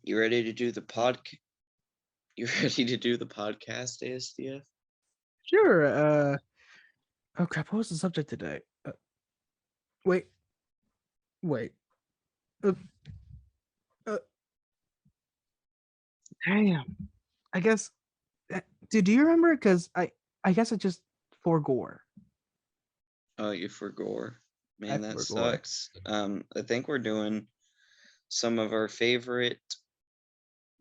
You ready to do the You ready to do the podcast, ASDF? Sure. Oh crap! What was the subject today? Wait, wait. Uh, uh, Damn. I guess. Do you remember? Because I guess I just forgore. Oh, you forgore. I Man, that forgore. sucks. I think we're doing some of our favorite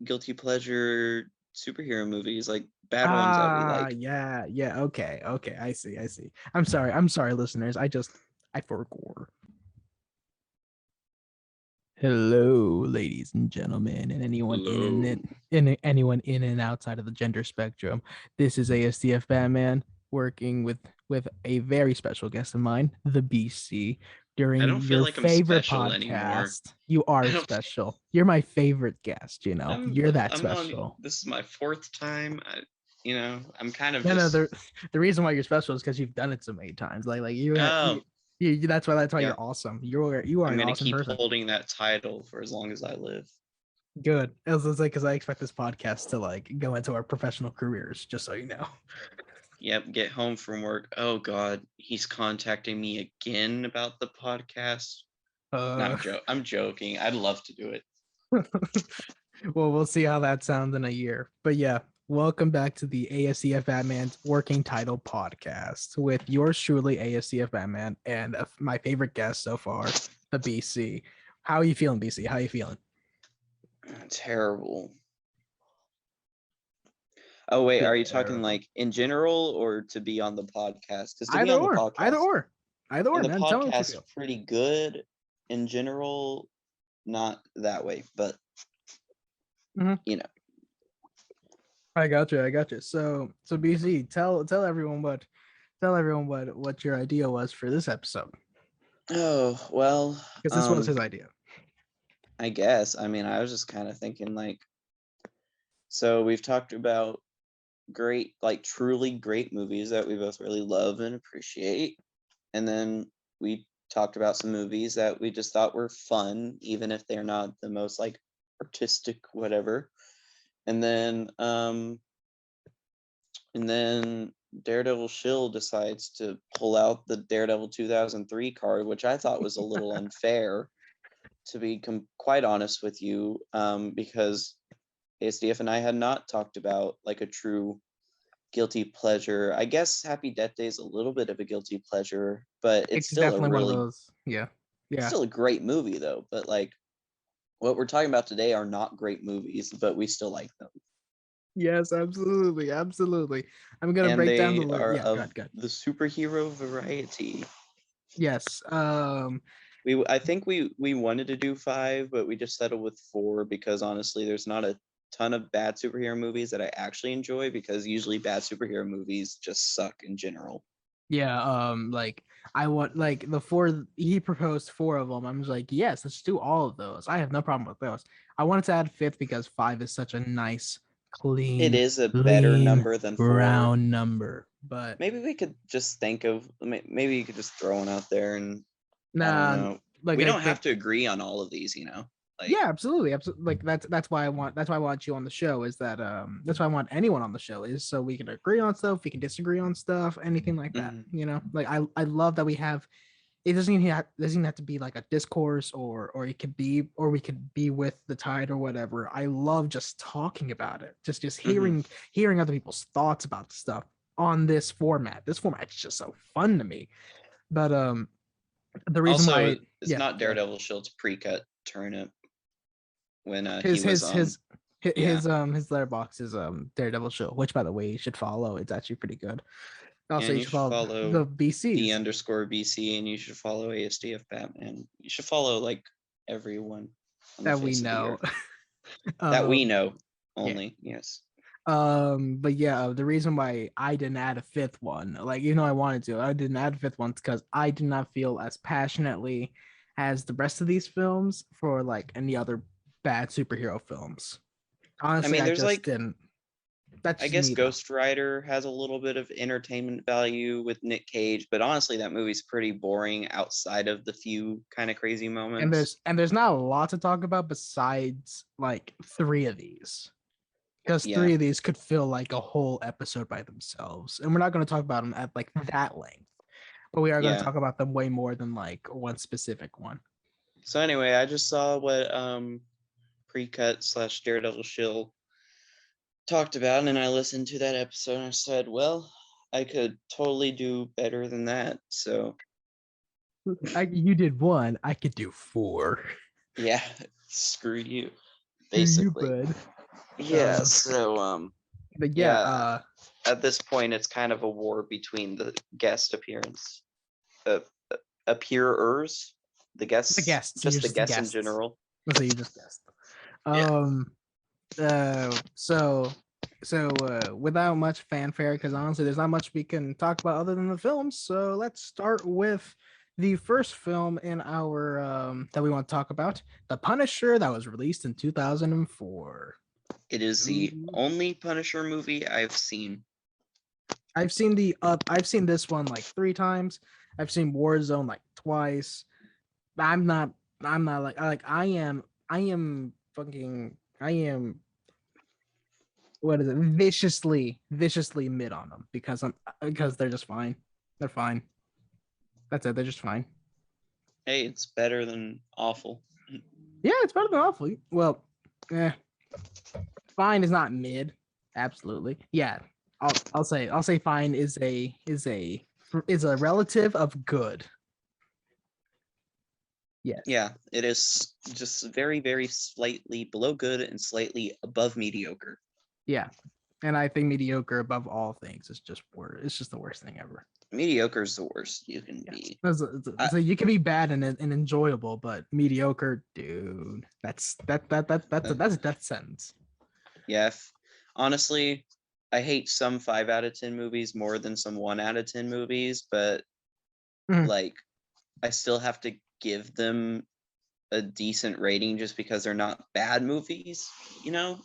guilty pleasure superhero movies, like bad ones that we like. Yeah. Okay. I see. I'm sorry, listeners. I forgore. Hello, ladies and gentlemen, and anyone Hello. anyone in and outside of the gender spectrum. This is ASDF Batman working with a very special guest of mine, the BC, I during don't feel your like I'm favorite special anymore. podcast. You I are don't. special. You're my favorite guest. You're that I'm on. special. This is my fourth time. I'm kind of No. just. The reason why you're special is because you've done it so many times. Like Oh, that's why yeah. you're awesome. You are I'm an gonna awesome keep person. holding that title for as long as I live. Good. It was like because I expect this podcast to like go into our professional careers, just so you know. Yep, get home from work. Oh God, he's contacting me again about the podcast. No, Uh, I'm joking. I'd love to do it. well, we'll see how that sounds in a year. But yeah, welcome back to the ASDF Batman's working title podcast with yours truly, ASDF Batman, and my favorite guest so far, the BC. How are you feeling, BC? How are you feeling? Terrible. Oh wait, are you talking Terrible. like in general or to be on the podcast? Because to be Either on the or, either podcast, or, either and or, the man. Tell me what you podcast feel. pretty good. In general, not that way, but Mm-hmm. you know. I got you. I got you. So BC, tell everyone what your idea was for this episode, Oh well, because this was his idea. I guess. I mean, I was just kind of thinking like, so we've talked about great, like truly great movies that we both really love and appreciate. And then we talked about some movies that we just thought were fun, even if they're not the most like artistic, whatever. And then Daredevil Shill decides to pull out the Daredevil 2003 card, which I thought was a little unfair, to be quite honest with you, because ASDF and I had not talked about like a true guilty pleasure. I guess Happy Death Day is a little bit of a guilty pleasure, but it's It's still definitely one of those. it's Yeah. still a great movie though. But like what we're talking about today are not great movies, but we still like them. Yes, absolutely. I'm gonna And break down the they list. are Yeah, of good. the superhero variety. Yes. I think we wanted to do 5, but we just settled with 4 because honestly there's not a ton of bad superhero movies that I actually enjoy, because usually bad superhero movies just suck in general. Yeah. Like I want like the four. He proposed four of them. I'm just like, yes, let's do all of those. I have no problem with those. I wanted to add fifth because five is such a nice, It clean, is a better lean, number than 4. round number. But Maybe we could just think of, maybe you could just throw one out there, and I don't nah, know. We don't have like to agree on all of these, like. yeah, absolutely. Like that's why I want you on the show. Is that that's why I want anyone on the show, is so we can agree on stuff, we can disagree on stuff, anything like that. Mhm. Like I love that we have. It doesn't have to be like a discourse, or it could be, or we could be with the tide or whatever. I love just talking about it, just Mhm. hearing other people's thoughts about stuff on this format. This format is just so fun to me. But the reason Also, why, it's yeah, not go ahead. Daredevil Shield's pre-cut turnip when he his was his on. his Yeah, his letterbox is Daredevil show, which by the way you should follow. It's actually pretty good. Also, and you you should should follow the follow BCs the_BC, and you should follow ASDF Batman. You should follow like everyone on the that we face of the know. earth that we know Yeah. only. Yes. But yeah, the reason why I didn't add a fifth one, like even though I wanted to, I didn't add a fifth one because I did not feel as passionately as the rest of these films for like any other bad superhero films. I Honestly, mean, I there's just like didn't. That's I just guess me though. Ghost Rider has a little bit of entertainment value with Nick Cage, but honestly, that movie's pretty boring outside of the few kind of crazy And moments. there's not a lot to talk about besides like three of these. Because Yeah, three of these could fill like a whole episode by themselves. And we're not going to talk about them at like that length, but we are going to yeah. talk about them way more than like one specific one. So anyway, I just saw what pre-cut slash Daredevil shill talked about, and I listened to that episode and I said, well, I could totally do better than that. So You did one, I could do four. yeah, screw you, Screw you, basically. bud. Yeah, so But yeah, yeah, at this point it's kind of a war between the guest uh, appearers, the the guests, guests, you're just the just the guests in guests. general. So you just guessed. Yeah. Um, without much fanfare, because honestly there's not much we can talk about other than the films, so let's start with the first film in our that we want to talk about, The Punisher, that was released in 2004. It is the only Punisher movie I've seen. I've seen this one like 3 times. I've seen Warzone like twice. I'm not I am fucking I am what is it, viciously mid on them because they're just fine. They're fine. That's it. They're just fine. Hey, it's better than awful. Yeah, it's better than awfully. Well, fine is not mid. Absolutely. Yeah. I'll say fine is a relative of good. Yes. Yeah, it is just very, very slightly below good and slightly above mediocre. Yeah. And I think mediocre above all things is just worse. It's just the worst thing ever. Mediocre is the worst you can be. So you can be bad and enjoyable, but mediocre, dude, that's a death sentence. Yeah, honestly, I hate some 5 out of 10 movies more than some 1 out of 10 movies, but like I still have to give them a decent rating just because they're not bad movies, you know?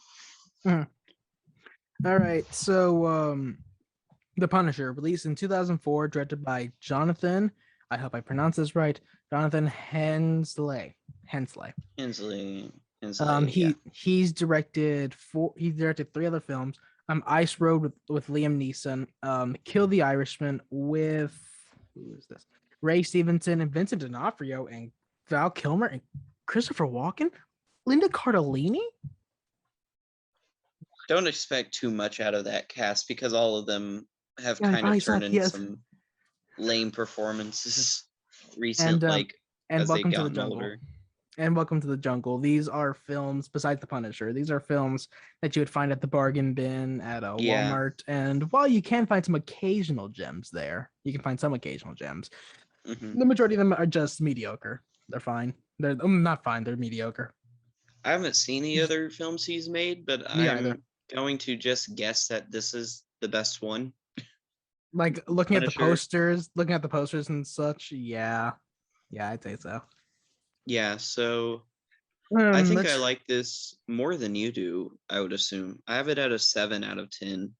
All right, so The Punisher, released in 2004, directed by Jonathan, I hope I pronounce this right, Jonathan Hensley. Hensley, yeah. He's directed 3 other films. Ice Road with Liam Neeson, Kill the Irishman with, who is this? Ray Stevenson and Vincent D'Onofrio and Val Kilmer and Christopher Walken, Linda Cardellini. Don't expect too much out of that cast because all of them have kind of turned in some lame performances recent, like as they've gotten older. And Welcome to the Jungle. These are films, besides The Punisher, these are films that you would find at the bargain bin at a Walmart. And while you can find some occasional gems there, you can find some occasional gems. The majority of them are just mediocre. They're fine. They're not fine. They're mediocre. I haven't seen the other films he's made, but I'm going to just guess that this is the best one. Like looking at the posters and such. Yeah, I'd say so. Yeah, so I think I like this more than you do, I would assume. I have it at a 7 out of 10.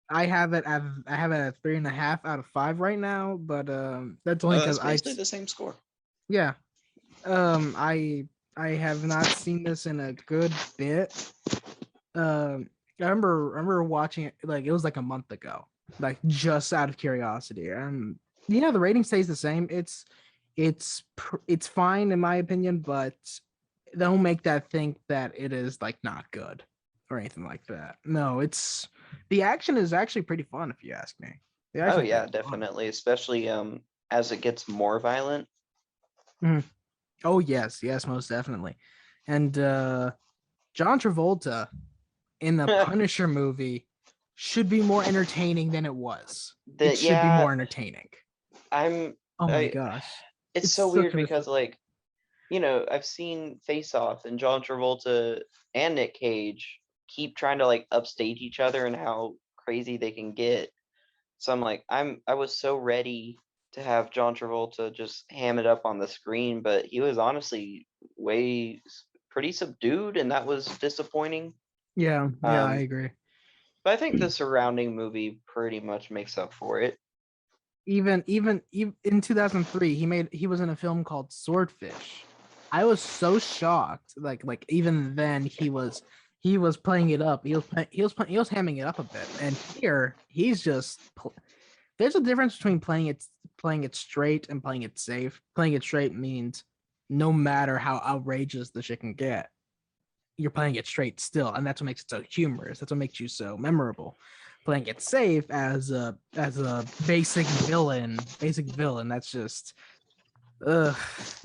I have it at 3.5 out of 5 right now, but that's only because I basically the same score. Yeah, I have not seen this in a good bit. I remember watching it, like it was like a month ago, like just out of curiosity, and the rating stays the same. It's fine in my opinion, but don't make that think that it is like not good or anything like that. No, the action is actually pretty fun if you ask me. Oh yeah, definitely, especially as it gets more violent. Oh yes, most definitely. And John Travolta in the Punisher movie should be more entertaining than it was. It should be more entertaining. Oh my gosh. It's so weird because like, I've seen Face Off and John Travolta and Nick Cage keep trying to like upstage each other and how crazy they can get. So I'm like, I was so ready to have John Travolta just ham it up on the screen, but he was honestly pretty subdued, and that was disappointing. Yeah, I agree. But I think the surrounding movie pretty much makes up for it. Even in 2003, he was in a film called Swordfish. I was so shocked. Like even then he was playing it up. He was hamming it up a bit. And here he's just there's a difference between playing it straight and playing it safe. Playing it straight means no matter how outrageous the shit can get, you're playing it straight still, and that's what makes it so humorous. That's what makes you so memorable. Playing it safe as a basic villain, that's just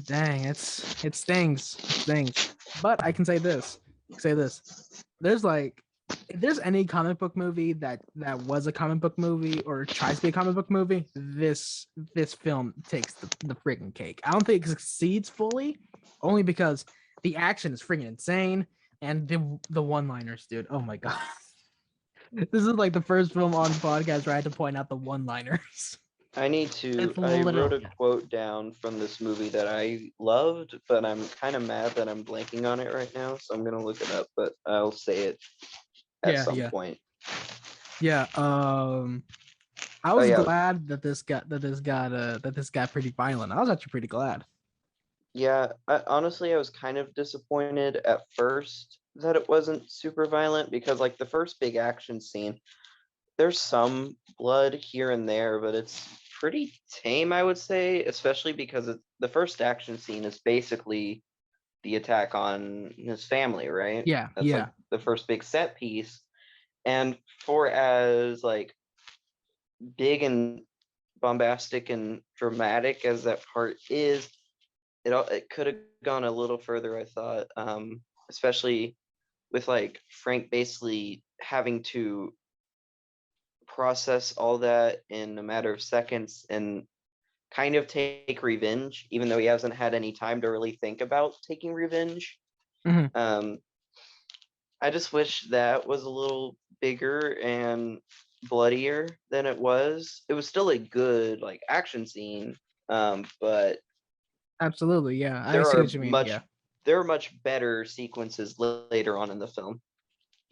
dang, it stings. But I can say this. There's like if there's any comic book movie that was a comic book movie or tries to be a comic book movie, this film takes the freaking cake. I don't think it succeeds fully, only because the action is freaking insane and the one-liners, dude. Oh my god. This is like the first film on podcast where I had to point out the one-liners. I wrote a quote down from this movie that I loved, but I'm kind of mad that I'm blanking on it right now, so I'm gonna look it up, but I'll say it at some point. Yeah. I was glad that this got pretty violent. I was actually pretty glad. Yeah, honestly, I was kind of disappointed at first that it wasn't super violent because, like, the first big action scene, there's some blood here and there, but it's pretty tame, I would say, especially because the first action scene is basically the attack on his family, right? Yeah, That's like the first big set piece. And for as like big and bombastic and dramatic as that part is, it could have gone a little further, I thought, especially with like Frank basically having to process all that in a matter of seconds and kind of take revenge, even though he hasn't had any time to really think about taking revenge. Mm-hmm. I just wish that was a little bigger and bloodier than it was. It was still a good like action scene, but absolutely, yeah. I see what you mean. There are much better sequences later on in the film.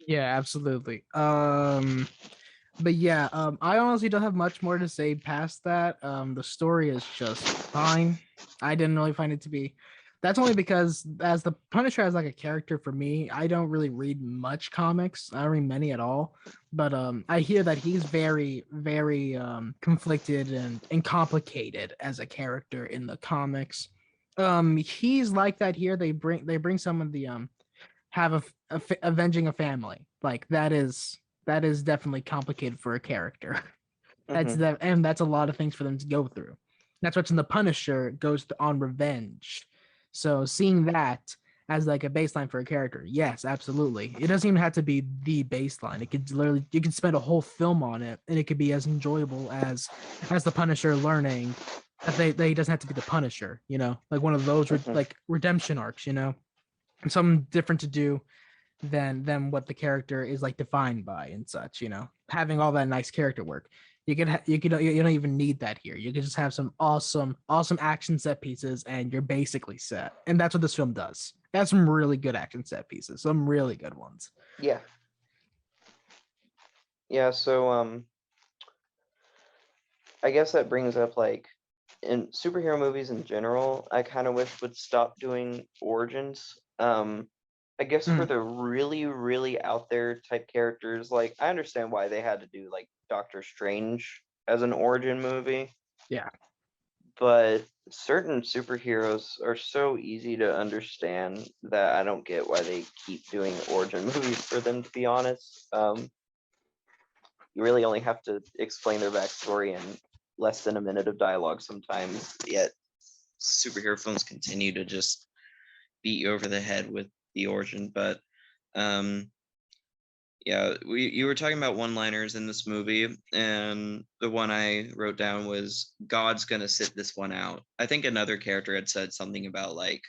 Yeah, absolutely. But yeah, I honestly don't have much more to say past that. The story is just fine. I didn't really find it to be. That's only because as the Punisher as like a character for me, I don't really read much comics. I don't read many at all. But I hear that he's very, very conflicted and complicated as a character in the comics. He's like that here. They bring some of the avenging a family. Like that is definitely complicated for a character. That's that, and that's a lot of things for them to go through. That's what's in the Punisher goes on revenge. So seeing that as like a baseline for a character, yes, absolutely. It doesn't even have to be the baseline. It could literally you can spend a whole film on it, and it could be as enjoyable as the Punisher learning that they doesn't have to be the Punisher. You know, like one of those like redemption arcs. You know, something different to do than what the character is like defined by and such. You know, having all that nice character work. You don't even need that here. You can just have some awesome action set pieces, and you're basically set. And that's what this film does. It has some really good action set pieces, some really good ones. Yeah. So I guess that brings up like in superhero movies in general, I kind of wish would stop doing origins. I guess for the really, really out there type characters, like I understand why they had to do like Doctor Strange as an origin movie. Yeah. But certain superheroes are so easy to understand that I don't get why they keep doing origin movies for them, to be honest. You really only have to explain their backstory in less than a minute of dialogue sometimes, yet superhero films continue to just beat you over the head with the origin. But yeah, you were talking about one-liners in this movie, and the one I wrote down was God's gonna sit this one out. I think another character had said something about like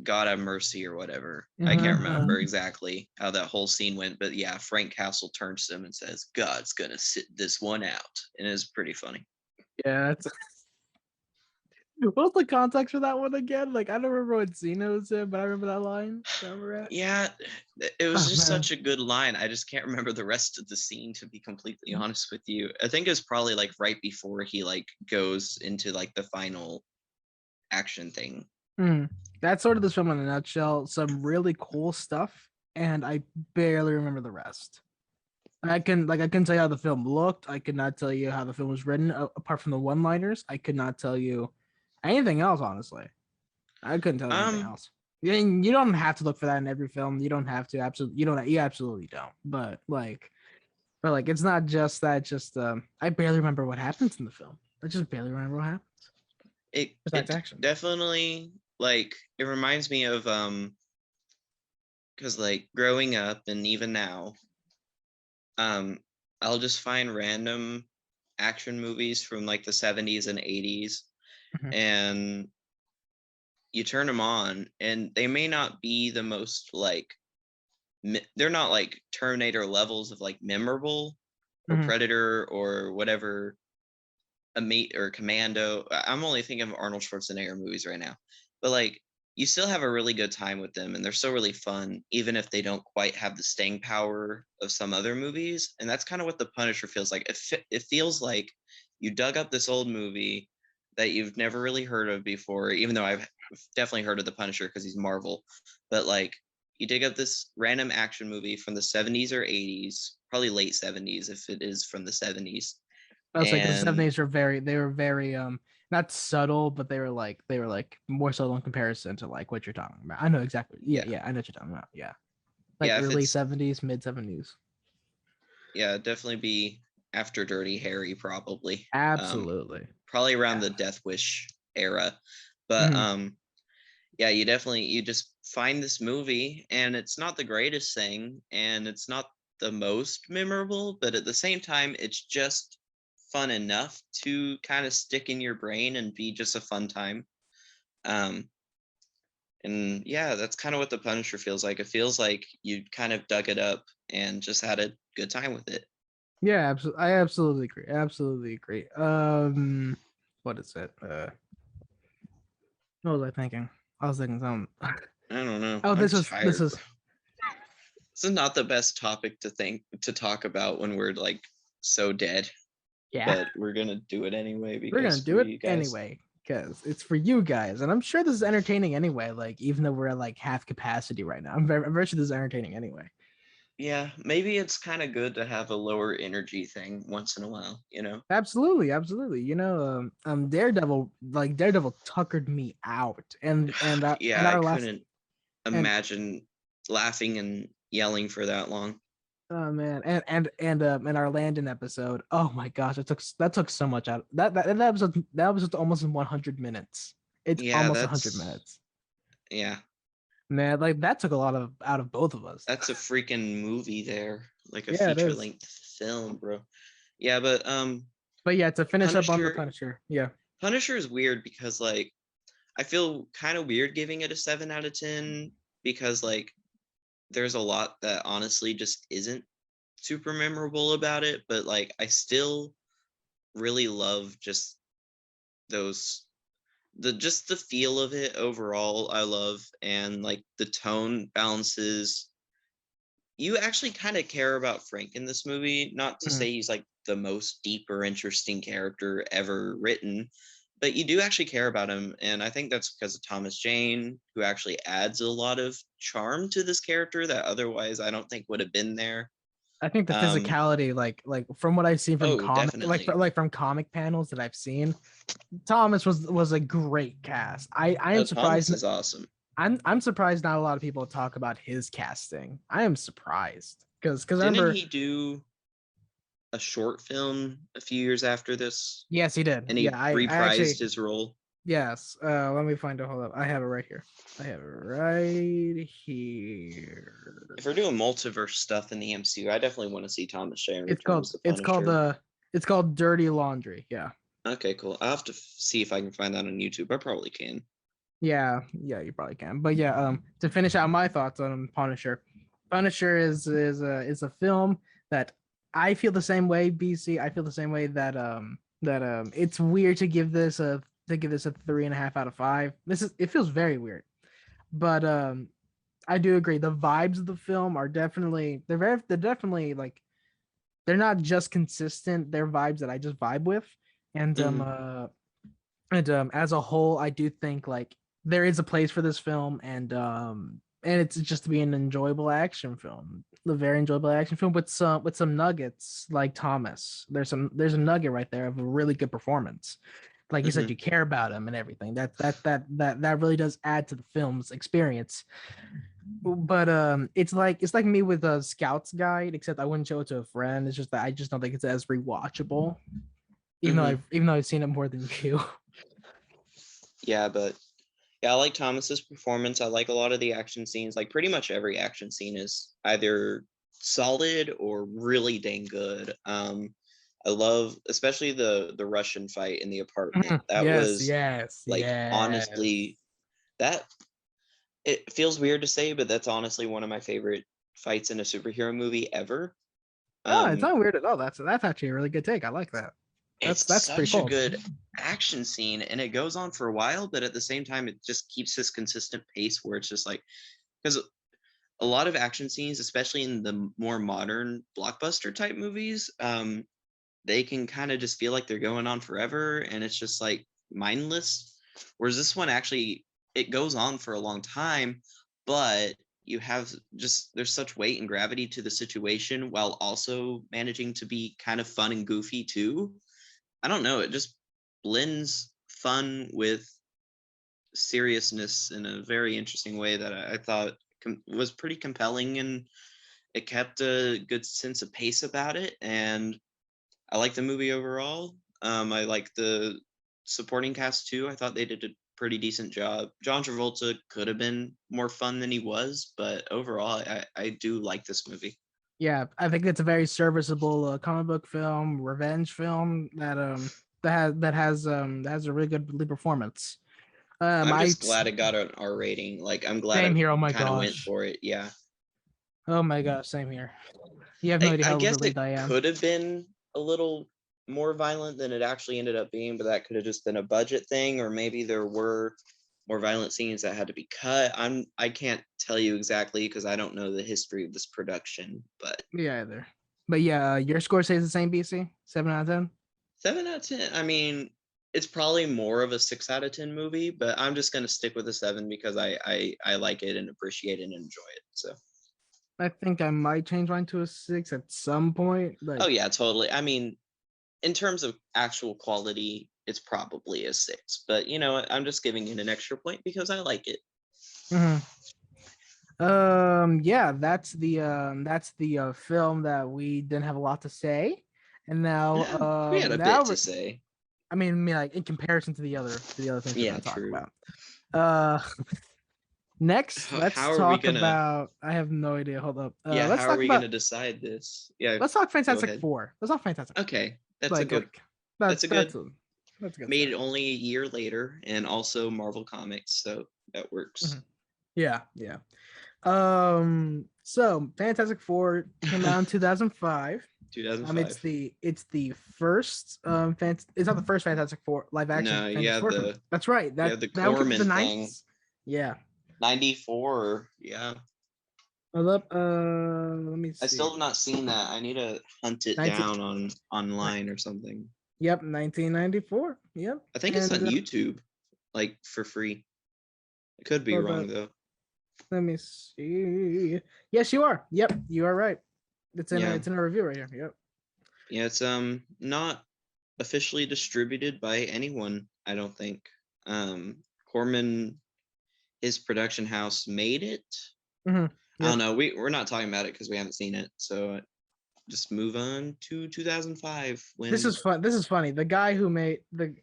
God have mercy or whatever. I can't remember exactly how that whole scene went, but yeah, Frank Castle turns to him and says, God's gonna sit this one out. And it's pretty funny. Yeah, What's the context for that one again? Like, I don't remember what scene it was in, but I remember that line. Remember it? Yeah, it was Oh just man. such a good line. I just can't remember the rest of the scene, to be completely honest with you. I think it was probably like right before he like goes into like the final action thing. That's sort of this film in a nutshell. Some really cool stuff, and I barely remember the rest. I can tell you how the film looked. I could not tell you how the film was written, apart from the one-liners. I could not tell you anything else, honestly. I couldn't tell you anything Um, else. You don't have to look for that in every film. You don't have to absolutely. You don't. You absolutely don't. But like, it's not just that. Just I barely remember what happens in the film. I just barely remember what happens. Besides it action. definitely like it reminds me of because like growing up and even now, um, I'll just find random action movies from like the 70s and 80s, Mhm. and you turn them on and they may not be the most like they're not like Terminator levels of like memorable or Mhm. Predator or whatever, a mate or Commando. I'm only thinking of Arnold Schwarzenegger movies right now, but like you still have a really good time with them and they're still really fun, even if they don't quite have the staying power of some other movies. And that's kind of what The Punisher feels like. It feels like you dug up this old movie that you've never really heard of before, even though I've definitely heard of The Punisher because he's Marvel, but like you dig up this random action movie from the 70s or 80s, probably late 70s if it is from the 70s. I was like, because the And 70s were very not subtle, but they were like more subtle in comparison to like what you're talking about. I know exactly. Yeah, yeah, yeah, I know what you're talking about. Yeah. Like yeah, if early it's 70s, mid 70s. yeah, definitely be after Dirty Harry, probably. Absolutely. Probably around Yeah. the Death Wish era. But Mhm. yeah, you just find this movie and it's not the greatest thing and it's not the most memorable, but at the same time it's just fun enough to kind of stick in your brain and be just a fun time. Um and yeah, that's kind of what The Punisher feels like. It feels like you kind of dug it up and just had a good time with it. Yeah, absolutely. I absolutely agree. Absolutely agree. What is it? What was I thinking? I was thinking something. I don't know. Oh, I'm this tired, bro. is This is not the best topic to talk about when we're like so dead, yeah. but we're gonna do it anyway We're gonna because for do it you guys. anyway because it's for you guys, and I'm sure this is entertaining anyway. Like even though we're at like half capacity right now, I'm very sure this is entertaining anyway. Yeah, maybe it's kind of good to have a lower energy thing once in a while, you know? Absolutely, absolutely. Daredevil tuckered me out, Yeah, and I our last couldn't and imagine laughing and yelling for that long. oh man, and our Landon episode. Oh my gosh, that took so much out. That episode almost in 100 minutes. It's Yeah, almost 100 minutes. yeah, Man, like that took a lot of out of both of us. that's a freaking movie there, like a Yeah, it feature is. length film, bro. Yeah, but But yeah, to finish up on the Punisher Punisher, yeah. Punisher is weird because like I feel kind of weird giving it a 7 out of 10 because like there's a lot that honestly just isn't super memorable about it, but like I still really love just those the just the feel of it overall. I love, and like the tone balances. You actually kind of care about Frank in this movie, not to Mhm. say he's like the most deep or interesting character ever written, but you do actually care about him. And I think that's because of Thomas Jane, who actually adds a lot of charm to this character that otherwise I don't think would have been there. I think the Um, physicality, like from what I've seen from oh, definitely. like from comic panels that I've seen, Thomas was a great cast. I am Oh, surprised. Thomas is awesome. I'm surprised not a lot of people talk about his casting. I am surprised because I Didn't remember. he do a short film a few years after this? Yes, he did. And Yeah, he I reprised actually his role? yes. Let me find it. Hold up. I have it right here. I have it right here. If we're doing multiverse stuff in the MCU, I definitely want to see Thomas Jane return as the Punisher. it's called Dirty Laundry. Yeah. Okay, cool. I'll have to see if I can find that on YouTube. I probably can. Yeah, yeah, you probably can. But yeah, to finish out my thoughts on Punisher, Punisher is a film that I feel the same way. BC, I feel the same way that it's weird to give this a to give this a 3.5 out of 5. It feels very weird, but I do agree. The vibes of the film are definitely they're definitely like they're not just consistent. They're vibes that I just vibe with, and Hmm. as a whole, I do think like there is a place for this film, and it's just to be an enjoyable action film, a very enjoyable action film with some nuggets like Thomas. There's a nugget right there of a really good performance. Like you said, Hmm. you care about him and everything. That really does add to the film's experience. But it's like me with a Scouts Guide, except I wouldn't show it to a friend. It's just that I just don't think it's as rewatchable, Hmm. even though I've seen it more than you. Yeah, but yeah, I like Thomas's performance. I like a lot of the action scenes. Like pretty much every action scene is either solid or really dang good. I love especially the Russian fight in the apartment. That Yes, was yes, like yes. honestly that it feels weird to say, but that's honestly one of my favorite fights in a superhero movie ever. Oh, it's Um, not weird at all. That's actually a really good take. I like that. it's That's pretty such a cool. good action scene, and it goes on for a while, but at the same time, it just keeps this consistent pace where it's just like because a lot of action scenes, especially in the more modern blockbuster type movies, they can kind of just feel like they're going on forever, and it's just like mindless. Whereas this one actually it goes on for a long time, but you have just there's such weight and gravity to the situation while also managing to be kind of fun and goofy too. I don't know, it just blends fun with seriousness in a very interesting way that I thought was pretty compelling, and it kept a good sense of pace about it. And I like the movie overall. I like the supporting cast too. I thought they did a pretty decent job. John Travolta could have been more fun than he was, but overall, I do like this movie. Yeah, I think it's a very serviceable comic book film, revenge film that has a really good lead performance. I'm I just glad it got an R rating. Like I'm glad Same it here. Oh my kind of went gosh. for it. Yeah. Oh my gosh. Same here. You have no idea I how guess it relieved I am. could have been a little more violent than it actually ended up being, but that could have just been a budget thing, or maybe there were more violent scenes that had to be cut. I can't tell you exactly because I don't know the history of this production, but Yeah, either. But yeah, your score stays the same, BC? 7 out of 10? 7 out of 10. I mean, it's probably more of a 6 out of 10 movie, but I'm just gonna stick with a seven because I like it and appreciate it and enjoy it. So I think I might change mine to a 6 at some point. oh Like, yeah, totally. I mean, in terms of actual quality, it's probably a six. But you know what? I'm just giving it an extra point because I like it. mhm. Yeah, that's the film that we didn't have a lot to say. And now, Yeah, we had a bit to say. like in comparison to the other things we're Yeah, gonna talk true. about. Uh, Next, let's How are we talk gonna? about. I have no idea. Hold up. Yeah, how are we gonna decide this? Yeah, Let's talk go Fantastic ahead. Four. Let's talk Fantastic Four. Okay, that's a Like good. like That's a good. that's a good Made start. it only a year later, and also Marvel Comics, so that Mhm. works. Yeah, yeah. So Fantastic Four came out in 2005. It's 2005. the first it's not the first Fantastic Four live action No, Fantastic Four film. That's right. you have the That came from the Corman thing. 90s. Yeah. 94. Yeah, Hold up. Let me I still see. have not seen that. I need to hunt it 19 down on online or something. Yep, 1994. Yep. I think it's on And YouTube, like for free. I could be hold wrong up. though. Let me see. Yes, you are. Yep, you are right. Yeah, It's in a review right here. Yep. yeah. It's not officially distributed by anyone. I don't think. Corman, his production house made it. Hmm. I don't Yep. know. We're not talking about it because we haven't seen it. So just move on to 2005 This when is fun. This is funny. The guy who made the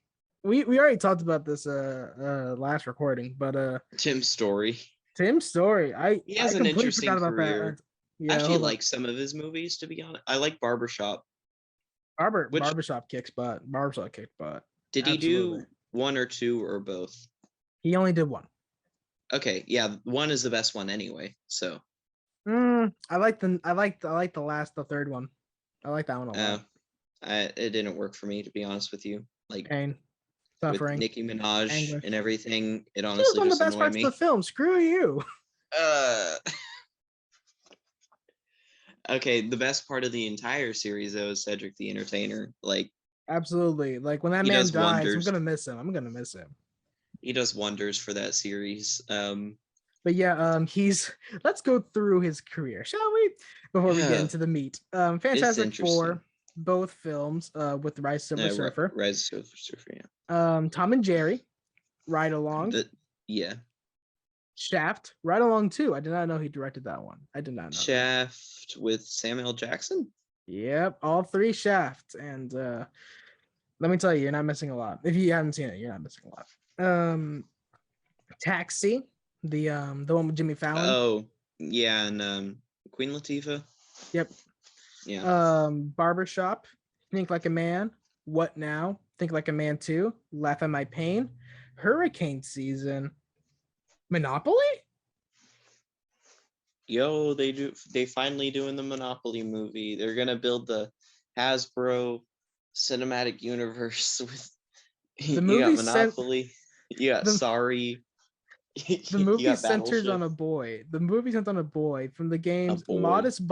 we already talked about this last recording, but Tim's story. Tim's story. He I has an completely forgot interesting about that. career. I Yeah, actually hold up. like some of his movies, to be honest. I like Barbershop. Which Barbershop kicks butt. Barbershop kicked butt. did he Absolutely. do one or two or both? He only did one. Okay, yeah, one is the best one anyway. So, I like the third one. I like that one a uh, lot. it didn't work for me to be honest with you. Like, Pain. Suffering, Nicki Minaj anguish. and everything. It She was honestly one of just the best annoyed parts of the me. film. Screw you. Uh, okay, the best part of the entire series though is Cedric the Entertainer. Like Absolutely. Like when that he man does dies, I'm wonders. gonna miss him. I'm gonna miss him. He does wonders for that series. But yeah, he's let's go through his career, shall we? Before we get Yeah, into the meat. it's Fantastic interesting. Four, both films, with Rise of Silver Surfer. Rise of Silver Surfer. Yeah. Tom and Jerry, Ride Along. Yeah. Shaft, Ride Along too. I did not know he directed that one. I did not know that. Shaft with Samuel Jackson. Yep, all three Shaft. And let me tell you, you're not missing a lot. If you haven't seen it, you're not missing a lot. Taxi, the one with Jimmy Fallon. Oh, yeah, and Queen Latifah. Yep. Yeah. Barbershop, Think Like a Man. What Now? Think Like a Man 2. Laugh at My Pain. Hurricane Season. Monopoly? Yo, they finally doing the Monopoly movie. They're gonna build the Hasbro cinematic universe with The you got movie sent Monopoly, you got the Sorry, the you movie got centers on Battleship. a boy. The movie centers on a boy from the A game's boy. Modest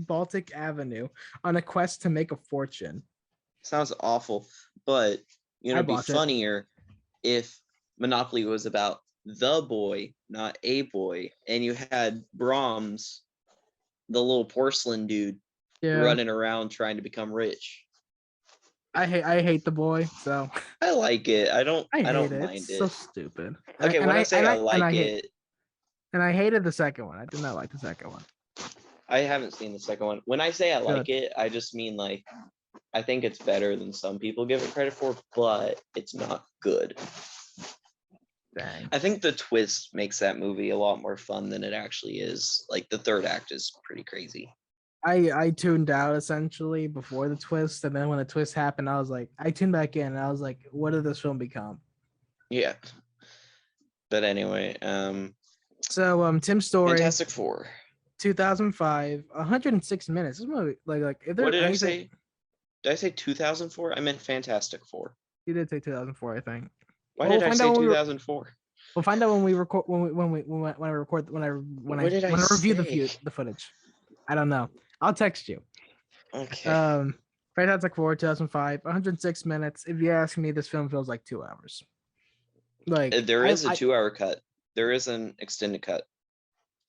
Baltic Avenue on a quest to make a fortune. Sounds awful, but I'd it'd be watch it. funnier if Monopoly was about the boy, not a boy, and you had Brahms, the little porcelain dude, Yeah. running around trying to become rich. I hate the boy, so I like it. I I hate don't it. mind It's so it. stupid. Okay, And when I say I like hate it, and I hated the second one. I did not like the second one. I haven't seen the second one. When I say I like Good. it, I just mean like I think it's better than some people give it credit for, but it's not good. Dang. I think the twist makes that movie a lot more fun than it actually is. Like the third act is pretty crazy. I tuned out essentially before the twist, and then when the twist happened, I tuned back in, and I was like, what did this film become? Yeah. But anyway, So Tim's Story, Fantastic Four. 2005, 106 minutes. This movie, like if What there's did I anything, say? Did I say 2004? I meant Fantastic Four. you did say 2004, I think. Why Well, did I say 2004? We'll find out when we record when I record when What did I I review say? the footage. I don't know. I'll text you. Okay. Fantastic Four, 2005, 106 minutes. If you ask me, this film feels like 2 hours. Like There is a 2-hour cut. There is an extended cut.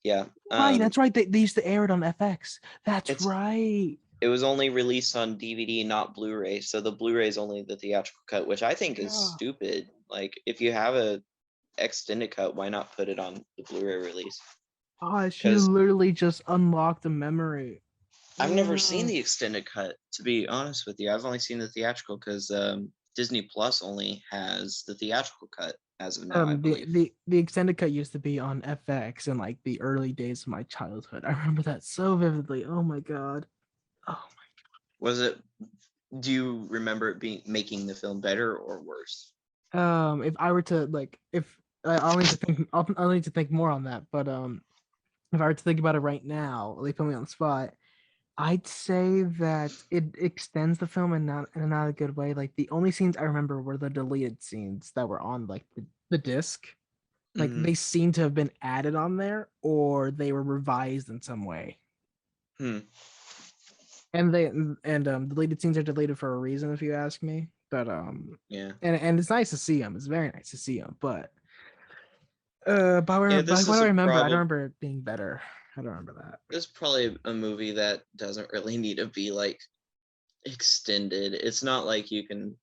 Yeah. Right, that's right. They used to air it on FX. That's right. It was only released on DVD, not Blu-ray. So the Blu-ray is only the theatrical cut, which I think is stupid. Like if you have a extended cut, why not put it on the Blu-ray release? Gosh, you literally just unlocked a memory. I've never seen the extended cut, to be honest with you. I've only seen the theatrical because Disney Plus only has the theatrical cut as of now, I believe. The extended cut used to be on FX in like the early days of my childhood. I remember that so vividly. Oh my god. Oh my god. Was it? Do you remember it making the film better or worse? If I were to like, if I'll need to think more on that. But if I were to think about it right now, they put me on the spot. I'd say that it extends the film in not a good way. Like the only scenes I remember were the deleted scenes that were on like the disc. Like they seem to have been added on there or they were revised in some way. And deleted scenes are deleted for a reason, if you ask me. But yeah. And it's nice to see them. It's very nice to see them. But by what I remember, I don't remember it being better. I don't remember that. It's probably a movie that doesn't really need to be like extended. It's not like you can.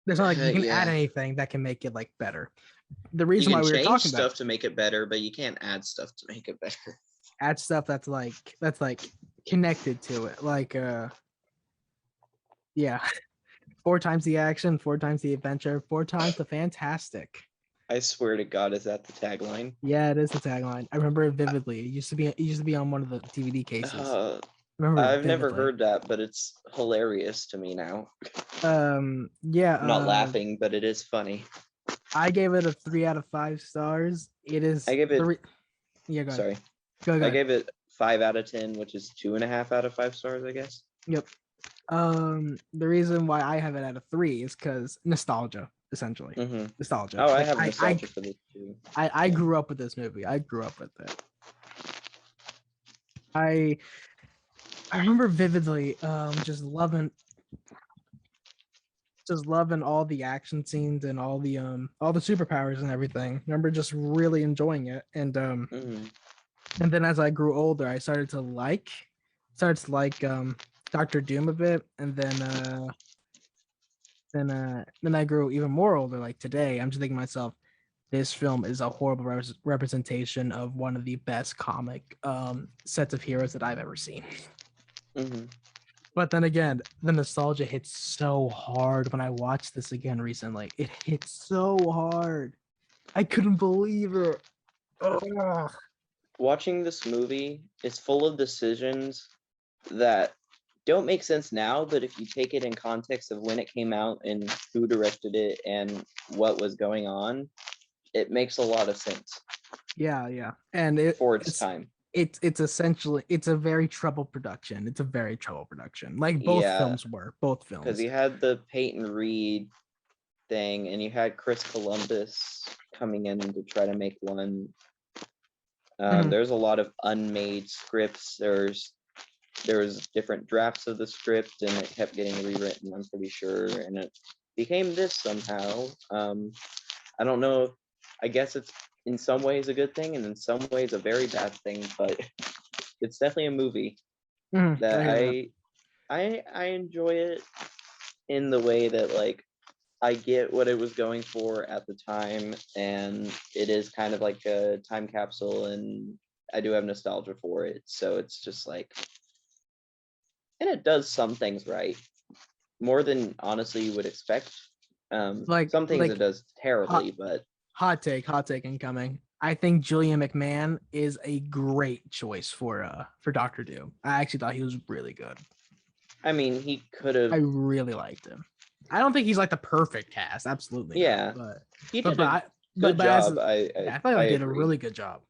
There's not like you can add anything that can make it like better. The reason why we were talking about stuff to make it better, but you can't add stuff to make it better. Add stuff that's like connected to it, like yeah, 4 times the action, 4 times the adventure, 4 times the fantastic. I swear to God, is that the tagline? Yeah, it is the tagline. I remember it vividly. It used to be on one of the DVD cases. I've never heard that, but it's hilarious to me now. Yeah. I'm not laughing, but it is funny. I gave it a 3 out of 5 stars. It is. I gave it. Yeah, go ahead. Sorry. Go ahead. I gave it 5 out of 10, which is 2.5 out of 5 stars, I guess. Yep. The reason why I have it at a 3 is because nostalgia, essentially. Mm-hmm. Nostalgia. Oh, I Like have nostalgia for this too. I Yeah. grew up with this movie. I grew up with it. I remember vividly just loving all the action scenes and all the superpowers and everything. I remember just really enjoying it. Mm-hmm. And then as I grew older, I started to like Doctor Doom a bit, and then I grew even more older. Like today, I'm just thinking to myself, this film is a horrible representation of one of the best comic sets of heroes that I've ever seen. Mm-hmm. But then again, the nostalgia hits so hard when I watched this again recently. It hits so hard. I couldn't believe it. Ugh. Watching this movie is full of decisions that don't make sense now, but if you take it in context of when it came out and who directed it and what was going on, it makes a lot of sense Yeah. And for its time. it's essentially it's a very troubled production. It's a very troubled production. Like both Yeah, films were. Both because films. you had the Peyton Reed thing, and you had Chris Columbus coming in to try to make one. Mhm. There's a lot of unmade scripts. There was different drafts of the script, and it kept getting rewritten, I'm pretty sure, and it became this somehow. I don't know if, I guess it's in some ways a good thing and in some ways a very bad thing, but it's definitely a movie I that hear that. I enjoy it in the way that, like, I get what it was going for at the time, and it is kind of like a time capsule, and I do have nostalgia for it, so it's just like, and it does some things right, more than honestly you would expect. Like Some things it does hot terribly, but hot take incoming. I think Julian McMahon is a great choice for Doctor Doom. I actually thought he was really good. I mean, he could I have, really liked him. I don't think he's like the perfect cast, absolutely not. yeah, But he but did but a I good but as job. I yeah, I, I thought I he did a agree. really good job.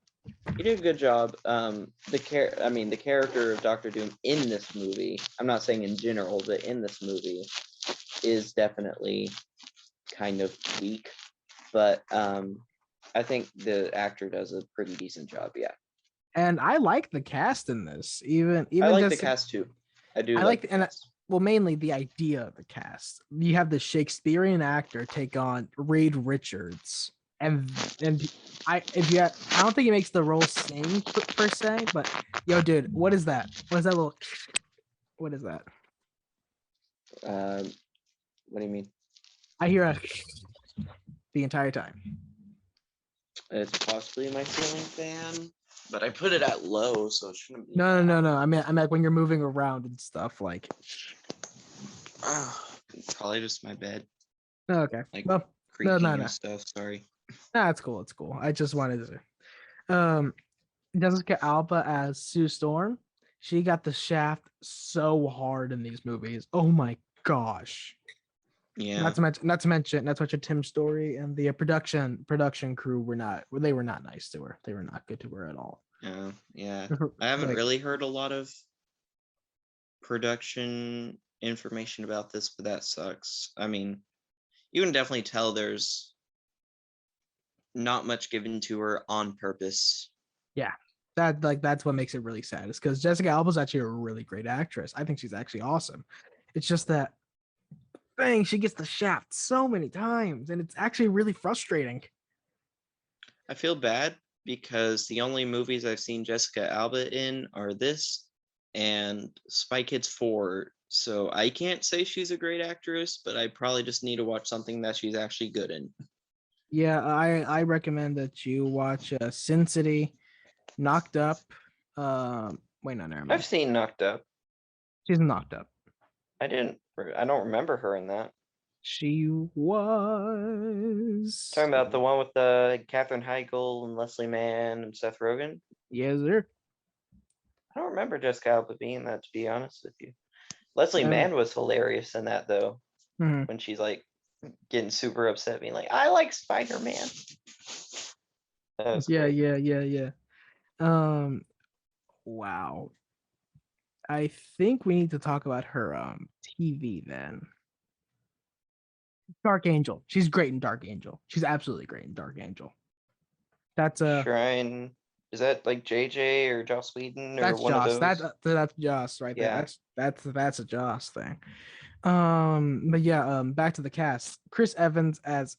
He did a good job. The character of Doctor Doom in this movie, I'm not saying in general, but in this movie, is definitely kind of weak. But I think the actor does a pretty decent job. Yeah, And I like the cast in this. I Even like the just cast too. I do I like like the and cast. well, mainly the idea of the cast. You have the Shakespearean actor take on Reed Richards, and I don't think he makes the role sing per se, but yo, dude, what is that? What is that little? What is that? Um, what do you mean? I hear a the entire time. It's possibly my ceiling fan, but I put it at low, so it shouldn't be No. I mean like when you're moving around and stuff. Like, probably just my bed, okay, like well, creaking no. and stuff. Sorry. Nah, it's cool. It's cool. I just wanted to. Jessica Alba as Sue Storm. She got the shaft so hard in these movies. Oh my gosh. Yeah. Not to mention Tim Story and the production crew were not nice to her. They were not good to her at all. Yeah. I haven't Like, really heard a lot of production information about this, but that sucks. I mean, you can definitely tell there's not much given to her on purpose. yeah. That's what makes it really sad. Is because Jessica Alba's actually a really great actress. I think she's actually awesome. It's just that dang, she gets the shaft so many times, and it's actually really frustrating. I feel bad because the only movies I've seen Jessica Alba in are this and Spy Kids 4. So I can't say she's a great actress, but I probably just need to watch something that she's actually good in. Yeah, I recommend that you watch Sin City, Knocked Up. Wait, no, never I've mind. seen Knocked Up. She's Knocked Up. I don't remember her in that. She was. Talking about the one with Katherine Heigl and Leslie Mann and Seth Rogen. Yes, sir. I don't remember Jessica Alba being in that, to be honest with you. Leslie Uh, Mann was hilarious in that though, mhm. when she's like getting super upset, being like, "I like Spider-Man." That was Yeah, great. yeah. Wow. I think we need to talk about her TV then. Dark Angel. She's great in Dark Angel. She's absolutely great in Dark Angel. That's Shrine. Is that like JJ or Joss Whedon or that's one of Joss. those? That's Joss right there. Yeah. That's a Joss thing. But yeah, back to the cast. Chris Evans as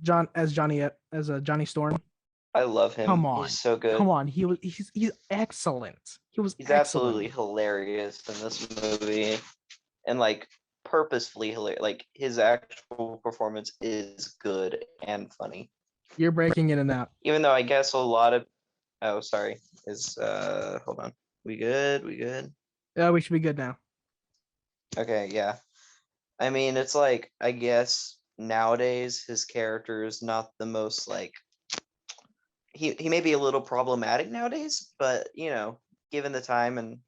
Johnny Storm. I love him. Come He's on. so Come good. on. He's excellent. He was He's excellent. absolutely hilarious in this movie. And like purposefully hilarious. Like his actual performance is good and funny. You're breaking in and out. Even though I guess a lot of oh sorry. Is hold on. We good? We good? Yeah, we should be good now. Okay, yeah. I mean it's like I guess nowadays his character is not the most like he may be a little problematic nowadays, but you know, given the time and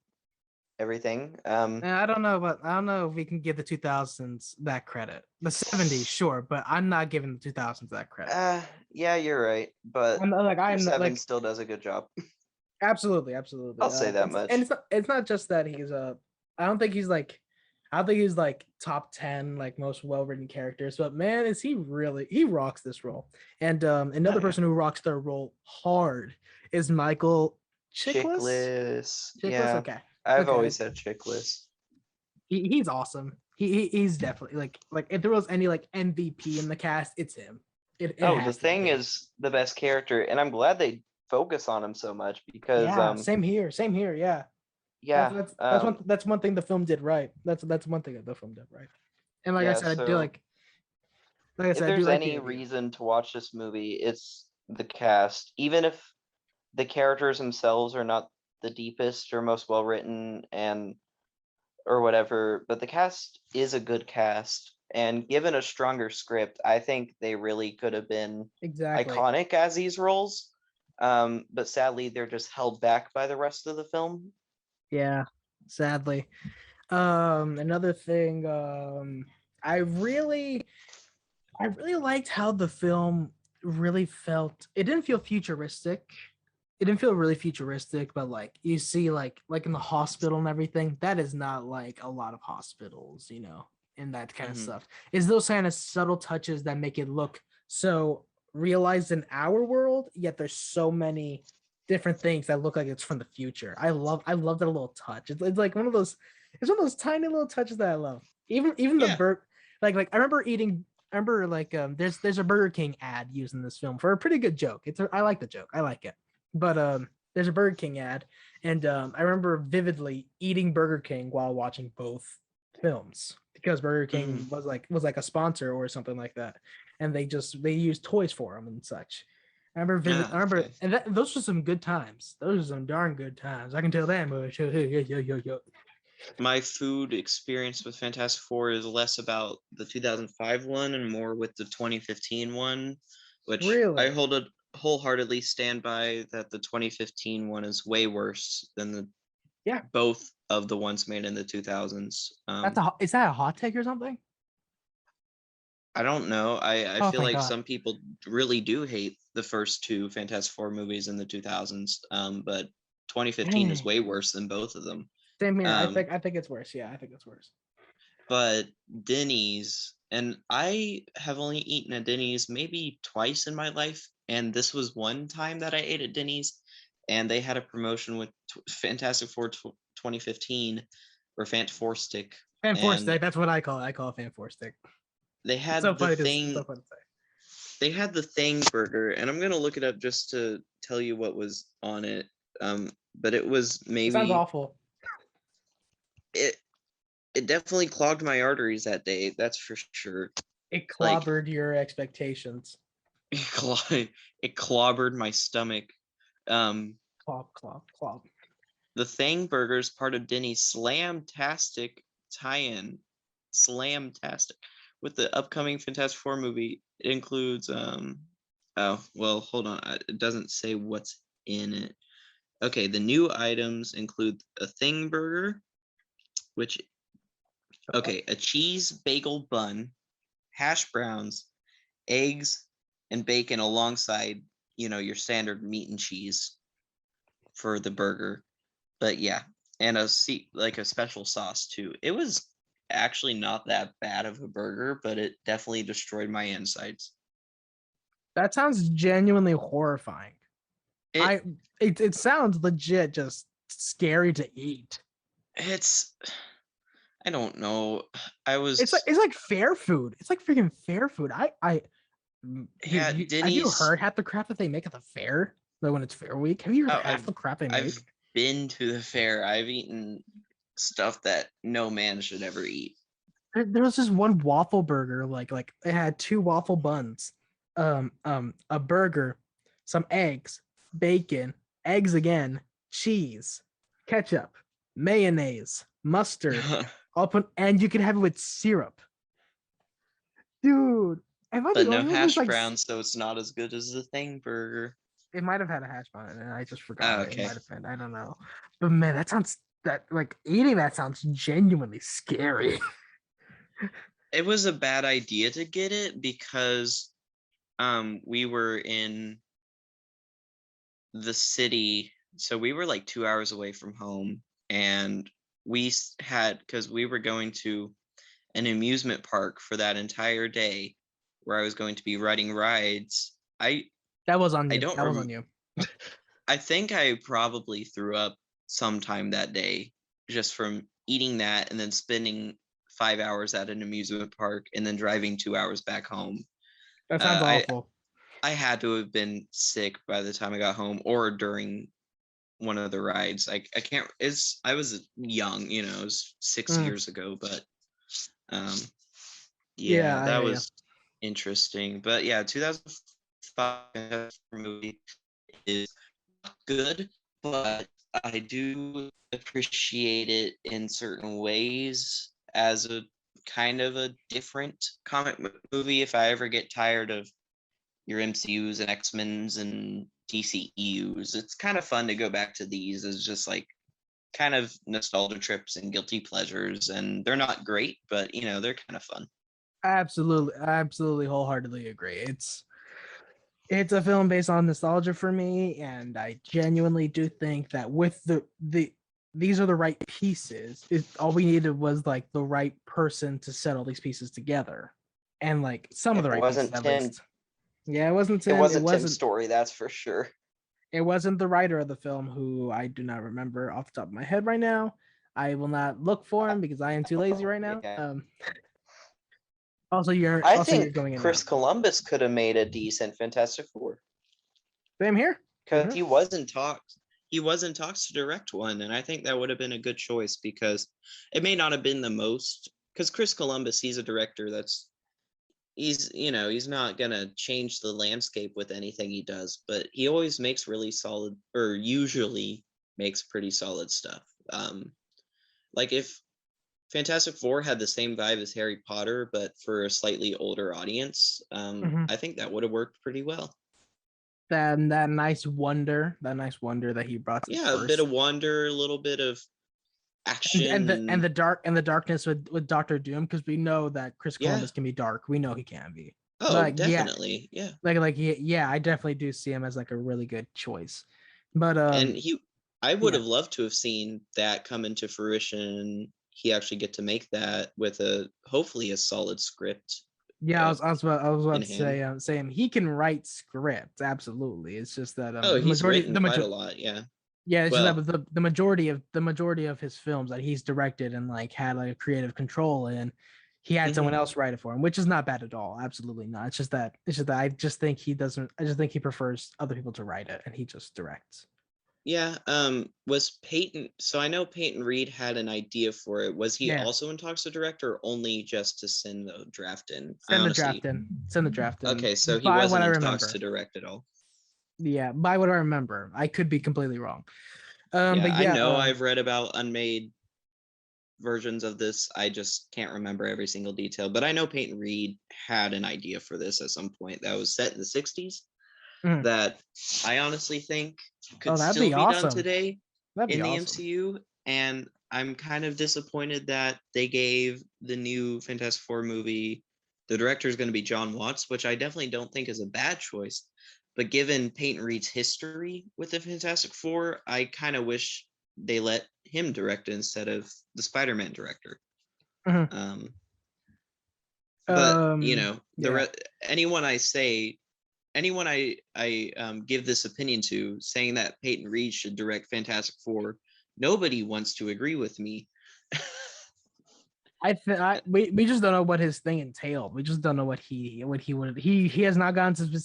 everything. I don't know, but I don't know if we can give the 2000s that credit. The 70s, sure, but I'm not giving the 2000s that credit. Yeah, you're right, but I'm Chris not Evans like still does a good job. absolutely. I'll say that much. It's not just that he's I don't think he's like I don't think he's like top 10 like most well-written characters, but man, is he rocks this role. And another Oh, yeah. person who rocks their role hard is Michael Chiklis. Chickless. Chiklis, Yeah, okay. I've Okay. always said chickless. He's awesome. He's definitely like if there was any like MVP in the cast, it's him. It Oh, the has to be thing him. is the best character, and I'm glad they focus on him so much because Yeah, same here. Same here. Yeah. yeah, That's one thing the film did right. That's one thing that the film did right. And like I yeah, said, I do so if I do there's like the any idea. reason to watch this movie, it's the cast. Even if the characters themselves are not the deepest or most well written and or whatever, but the cast is a good cast. And given a stronger script, I think they really could have been Exactly. iconic as these roles. But sadly, they're just held back by the rest of the film. Yeah. Sadly. Another thing, I really I really liked how the film really felt. It didn't feel futuristic. It didn't feel really futuristic, but like you see, like in the hospital and everything, that is not like a lot of hospitals, and that kind of Hmm. stuff. It's those kind of subtle touches that make it look so realized in our world, yet there's so many different things that look like it's from the future. I love that little touch. It's like one of those tiny little touches that I love. Even the Yeah. bird like I remember like there's a Burger King ad used in this film for a pretty good joke. I like the joke. I like it. But there's a Burger King ad, and I remember vividly eating Burger King while watching both films because Burger Hmm. King was like a sponsor or something like that, and they used toys for them and such. Ah, okay. And those were some good times. Those are some darn good times. I can tell that much. My food experience with Fantastic Four is less about the 2005 one and more with the 2015 one, which I Really? wholeheartedly stand by that the 2015 one is way worse than the Yeah. both of the ones made in the 2000s. Is that a hot take or something? I don't know. I Oh, feel thank like God. some people really do hate the first two Fantastic Four movies in the 2000s, but 2015 is Dang. way worse than both of them. Same here. Um, I think it's worse. Yeah, I think it's worse. but Denny's, and I have only eaten at Denny's maybe twice in my life, and this was one time that I ate at Denny's, and they had a promotion with Fantastic Four 2015 or Fant Four Stick, Fan four and stick. That's what I call it. I call it fan four stick. they It's so had the funny to it's thing so funny to say. they had the thing burger, and I'm gonna look it up just to tell you what was on it. But it was It sounds maybe awful. it it definitely clogged my arteries that day, that's for sure. It Like clobbered your expectations. it clobbered my stomach. Um, Clob. the Thang Burger is part of Denny's Slamtastic tie-in. Slamtastic. With the upcoming Fantastic Four movie, it includes oh, well, hold on. It doesn't say what's in it. Okay, the new items include a Thing Burger, which okay, a cheese bagel bun, hash browns, eggs, and bacon alongside, your standard meat and cheese for the burger. But yeah, and like a special sauce too. It was actually not that bad of a burger, but it definitely destroyed my insides. That sounds genuinely horrifying. It I it sounds legit just scary to eat. it's I don't know. I It's like was it's like fair food. It's like freaking fair food. Dude, yeah, have you Denny's. heard half the crap that they make at the fair? Like when it's fair week, have you heard Oh, half the crap they I've make? been to the fair. I've eaten stuff that no man should ever eat. There was this one waffle burger, like it had two waffle buns, a burger, some eggs, bacon, eggs again, cheese, ketchup, mayonnaise, mustard, all put, and you can have it with syrup. Dude, am I the But no only one who's hash like? browns, so it's not as good as the thing burger. It might have had a hash brown in it, and I just forgot Oh, it. It okay. might have been. I don't know. But man, that like eating that sounds genuinely scary. It was a bad idea to get it because we were in the city, so we were like 2 hours away from home, and had because we were going to an amusement park for that entire day where I was going to be riding rides. That was on I you. don't That was on you. I think I probably threw up sometime that day just from eating that and then spending 5 hours at an amusement park and then driving 2 hours back home. That sounds Uh, awful. I had to have been sick by the time I got home or during one of the rides. I can't. It's I was young, it was six Mm, years ago, but um, yeah, yeah, that yeah. was interesting. But yeah, 2005 movie is good, but I do appreciate it in certain ways as a kind of a different movie. If I ever get tired of your MCUs and X-Men's and DCEUs, it's kind of fun to go back to these as just like kind of nostalgia trips and guilty pleasures. And they're not great, but they're kind of fun. Absolutely, absolutely, wholeheartedly agree. It's a film based on nostalgia for me, and I genuinely do think that with the these are the right pieces. All we needed was like the right person to set all these pieces together, and like some of It the right pieces wasn't at Tim. least. Yeah, it wasn't It Tim. It wasn't Tim's wasn't. story, that's for sure. It wasn't the writer of the film, who I do not remember off the top of my head right now. I will not look for him because I am too lazy right now. Yeah. Also, I you're think going in now. Chris Columbus could have made a decent Fantastic Four Same here. because he was in talks to direct one, and I think that would have been a good choice because it may not have been the most, because Chris Columbus, he's a director he's not gonna change the landscape with anything he does, but he always makes really solid, or usually makes pretty solid stuff. Like if Fantastic Four had the same vibe as Harry Potter, but for a slightly older audience, Mhm. I think that would have worked pretty well. That nice wonder that he brought to the Yeah, a bit first, of wonder, a little bit of and action, and the darkness with Doctor Doom, because we know that Chris yeah. Columbus can be dark. We know he can be. Oh, Like yeah, definitely, yeah. yeah, I definitely do see him as like a really good choice. But And I would yeah, have loved to have seen that come into fruition, and he actually get to make that with a hopefully a solid script yeah, uh, I was about in to say, hand. saying he can write scripts. Absolutely, it's just that Oh, he's written quite a lot, yeah. yeah, it's just that Well, with the majority of his films that he's directed and like had like a creative control in, he had someone mhm. else write it for him, which is not bad at all. Absolutely not. It's just that I just think he doesn't. I just think he prefers other people to write it, and he just directs. Yeah, was Peyton, so I know Peyton Reed had an idea for it. Was he Yeah, also in talks to direct or only just to send the draft in? I send the draft honestly, in. Send the draft in. okay, so he By what wasn't I in talks to remember. direct at all. Yeah, by what I remember. I could be completely wrong. Yeah, But I yeah, know I've read about unmade versions of this. I just can't remember every single detail, but I know Peyton Reed had an idea for this at some point that was set in the 60s mm. that I honestly think Oh, could that'd still be be done awesome. today That'd be in the awesome. MCU. And I'm kind of disappointed that they gave the new Fantastic Four movie, the director is going to be John Watts, which I definitely don't think is a bad choice. But given Peyton Reed's history with the Fantastic Four, I kind of wish they let him direct it instead of the Spider-Man director. Mhm. But you know, Yeah. anyone I give this opinion to, saying that Peyton Reed should direct Fantastic Four, nobody wants to agree with me. We just don't know what his thing entailed. We just don't know what he would. He has not gone to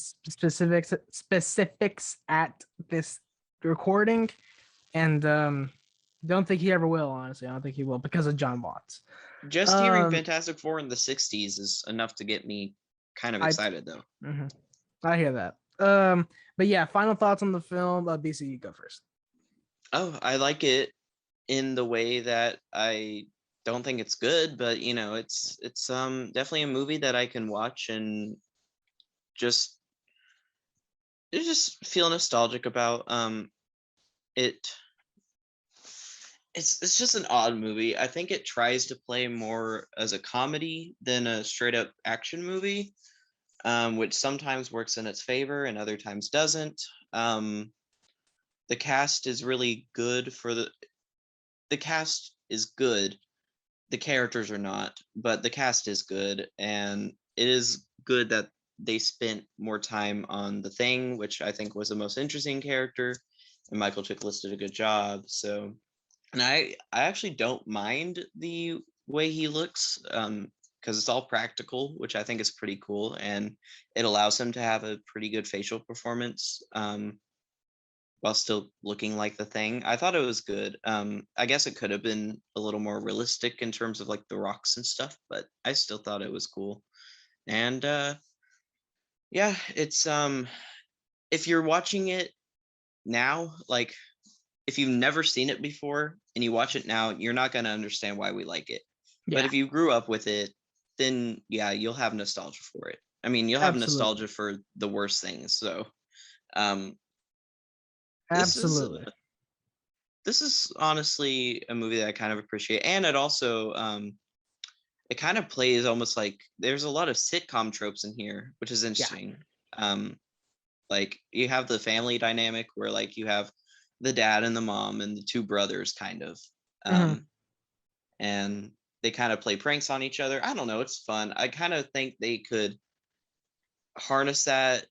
specifics at this recording, and don't think he ever will. Honestly, I don't think he will because of John Watts. Just hearing Fantastic Four in the 60s is enough to get me kind of excited, though. I hear that. But yeah, final thoughts on the film. BC, you go first. Oh, I like it in the way that I don't think it's good, but you know, it's definitely a movie that I can watch and just feel nostalgic about. It's just an odd movie. I think it tries to play more as a comedy than a straight up action movie, which sometimes works in its favor and other times doesn't. The cast is really good for the cast is good. The characters are not, but the cast is good, and it is good that they spent more time on the Thing, which I think was the most interesting character, and Michael Chiklis did a good job. So, and I actually don't mind the way he looks, because it's all practical, which I think is pretty cool, and it allows him to have a pretty good facial performance. While still looking like the Thing. I thought it was good. I guess it could have been a little more realistic in terms of like the rocks and stuff, but I still thought it was cool. And yeah, it's if you're watching it now, like if you've never seen it before and you watch it now, you're not going to understand why we like it. Yeah. But if you grew up with it, then yeah, you'll have nostalgia for it. I mean, you'll have nostalgia for the worst things. So Absolutely. This is honestly a movie that I kind of appreciate, and it also it kind of plays almost like there's a lot of sitcom tropes in here, which is interesting. Like you have the family dynamic where like you have the dad and the mom and the two brothers kind of, and they kind of play pranks on each other. I don't know, it's fun. I kind of think they could harness that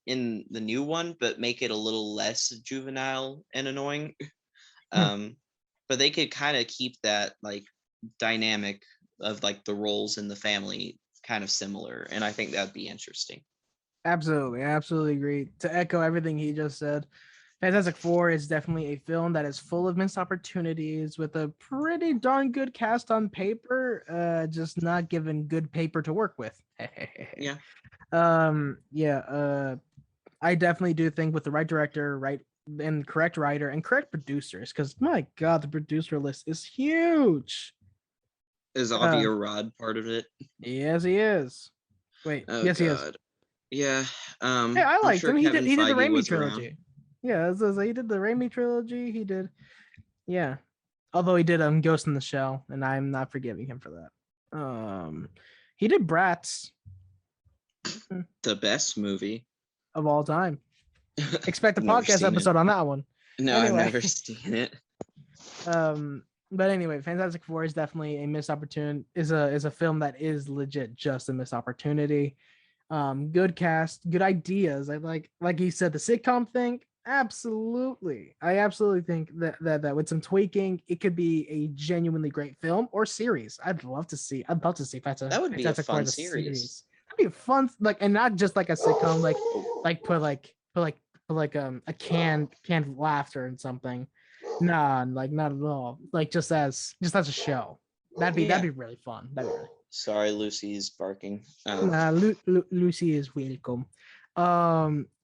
in the new one, but make it a little less juvenile and annoying. But they could kind of keep that like dynamic of like the roles in the family kind of similar, and I think that'd be interesting. Absolutely agree. To echo everything he just said, Fantastic Four is definitely a film that is full of missed opportunities with a pretty darn good cast on paper, just not given good paper to work with. Yeah. I definitely do think with the right director, right and correct writer and correct producers, because my god, the producer list is huge. Is Avi Arad part of it? Yes, he is. Wait, yes, God. he is. Yeah. Hey, I liked him. He did the Raimi trilogy. Around. Yeah, he did the Raimi trilogy. He did, yeah. Although he did Ghost in the Shell, and I'm not forgiving him for that. He did Bratz, the best movie of all time. Expect a podcast episode on that one. No, anyway. I've never seen it. But anyway, Fantastic Four is definitely a missed opportunity. Is a film that is legit just a missed opportunity. Good cast, good ideas. I like he said, the sitcom thing. Absolutely, I absolutely think that with some tweaking, it could be a genuinely great film or series. I'd love to see that would be a fun series. That'd be fun, like, and not just like a sitcom, like put a canned laughter and something. Nah, like not at all. Like just as a show. That'd be really fun. Sorry, Lucy's barking. Lucy is welcome.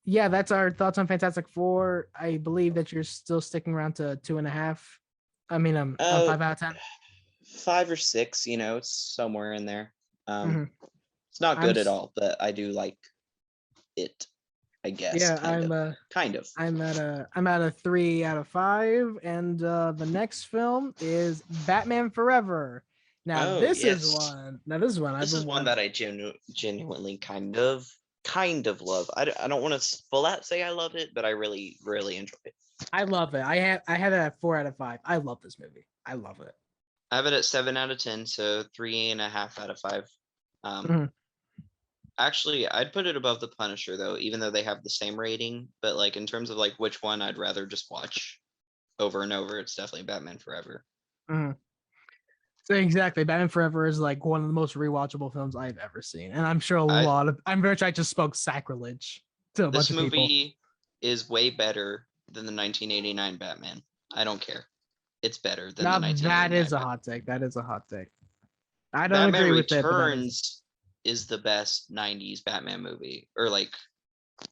Yeah, that's our thoughts on Fantastic Four. I believe that you're still sticking around to 2.5. I mean, 5 out of 10. 5 or 6. You know, it's somewhere in there. It's not good at all, but I do like it. I guess. Yeah, kind of. I'm at a 3 out of 5, and the next film is Batman Forever. Now this is one that I genuinely kind of love. I don't want to full out say I love it, but I really enjoy it. I love it. I had it at 4 out of 5. I love this movie. I love it. I have it at 7 out of 10, so 3.5 out of 5. Mhm. Actually, I'd put it above The Punisher though, even though they have the same rating. But like in terms of like which one I'd rather just watch over and over, it's definitely Batman Forever. Mhm. So exactly, Batman Forever is like one of the most rewatchable films I've ever seen, and I'm sure I I'm very sure I just spoke sacrilege to a bunch This of people. movie is way better than the 1989 Batman. I don't care. It's better than the Now that 1989 is a Batman. hot take. That is a hot take. I don't Batman agree with it, but that is. Returns is the best 90s Batman movie, or like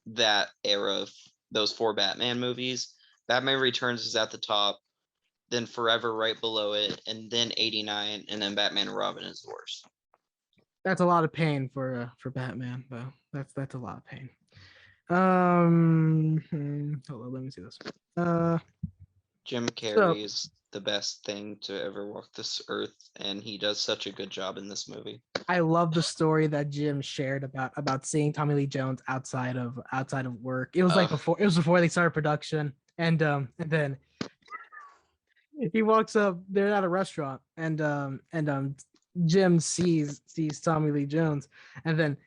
that era of those 4 Batman movies. Batman Returns is at the top, then Forever right below it, and then 89, and then Batman and Robin is the worst. That's a lot of pain for Batman, though. That's a lot of pain. Hold on, let me see this. Jim So Carrey is the best thing to ever walk this earth, and he does such a good job in this movie. I love the story that Jim shared about seeing Tommy Lee Jones outside of work. It was like before they started production, and then he walks up. They're at a restaurant, and Jim sees Tommy Lee Jones, and then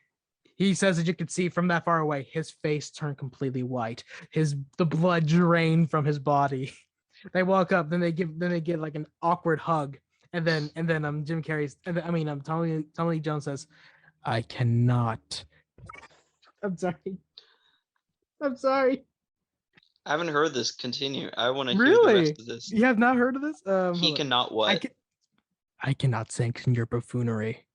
he says that you could see from that far away his face turned completely white. The blood drained from his body. They walk up, then they give like an awkward hug, and then Jim Carrey's, and then, I mean Tommy Lee Jones says, "I cannot." I'm sorry. I'm sorry. I haven't heard this. Continue. I want to hear the rest Really? of this. You have not heard of this? He Hold on. cannot I what? can I cannot sanction your buffoonery.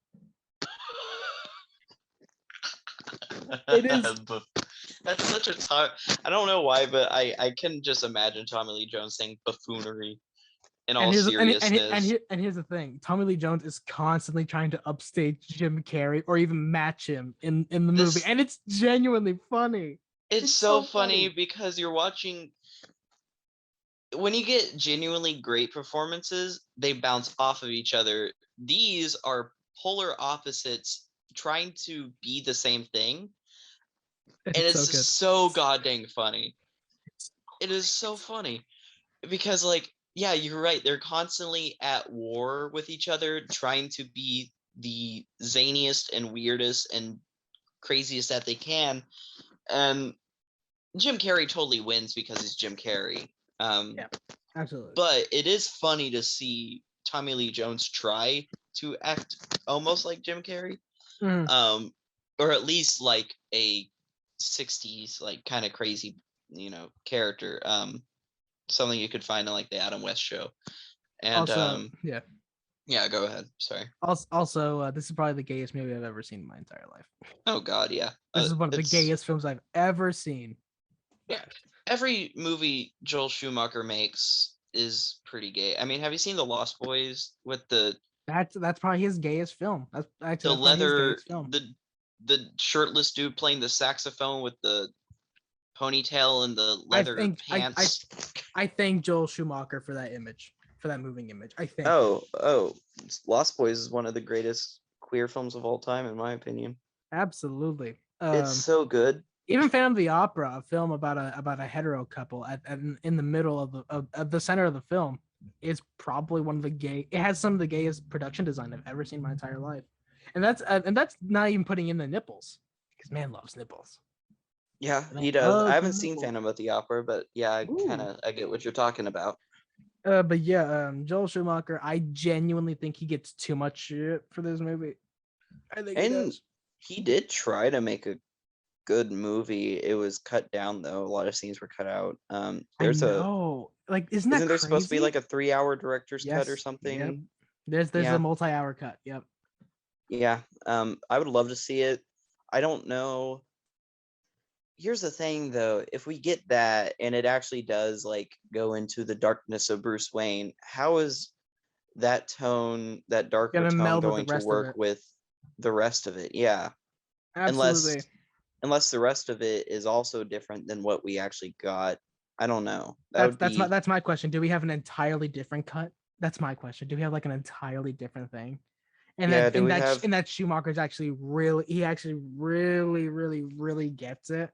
It is. That's such a time. I don't know why, but I can just imagine Tommy Lee Jones saying buffoonery in all seriousness. And here's the thing: Tommy Lee Jones is constantly trying to upstage Jim Carrey or even match him in the movie, and it's genuinely funny. It's so funny because you're watching. When you get genuinely great performances, they bounce off of each other. These are polar opposites trying to be the same thing, and it's so just so goddamn funny. It is so funny because, like, yeah, you're right. They're constantly at war with each other, trying to be the zaniest and weirdest and craziest that they can. And Jim Carrey totally wins because he's Jim Carrey. Yeah, absolutely. But it is funny to see Tommy Lee Jones try to act almost like Jim Carrey, or at least like a 60s like kind of crazy, character. Something you could find in like the Adam West Show. And Also, yeah, go ahead. Sorry. Also, this is probably the gayest movie I've ever seen in my entire life. Oh God, yeah. This is one of the gayest films I've ever seen. Yeah, every movie Joel Schumacher makes is pretty gay. I mean, have you seen The Lost Boys with the That's probably his gayest film. That's probably his leather, gayest film. the shirtless dude playing the saxophone with the ponytail and the leather pants. I thank Joel Schumacher for that image, for that moving image. I think. Oh, Lost Boys is one of the greatest queer films of all time, in my opinion. Absolutely. It's so good. Even Phantom of the Opera, a film about a hetero couple, in the middle of the center of the film, is probably one of the gay. It has some of the gayest production design I've ever seen in my entire life, and that's not even putting in the nipples, because man loves nipples. Yeah, he does. I haven't seen Phantom of the Opera, but yeah, I get what you're talking about. But yeah, Joel Schumacher, I genuinely think he gets too much shit for this movie. I think he does. He did try to make a good movie. It was cut down though. A lot of scenes were cut out. There's isn't there supposed to be like a 3-hour director's cut or something? Yep. There's a multi-hour cut. Yep. Yeah. I would love to see it. I don't know. Here's the thing though, if we get that and it actually does like go into the darkness of Bruce Wayne, how is that tone, that darker tone going to work with the rest of it? Yeah. Absolutely. Unless the rest of it is also different than what we actually got. I don't know. That's my question. Do we have an entirely different cut? That's my question. Do we have like an entirely different thing? And that Schumacher's actually really, he actually really, really, really gets it,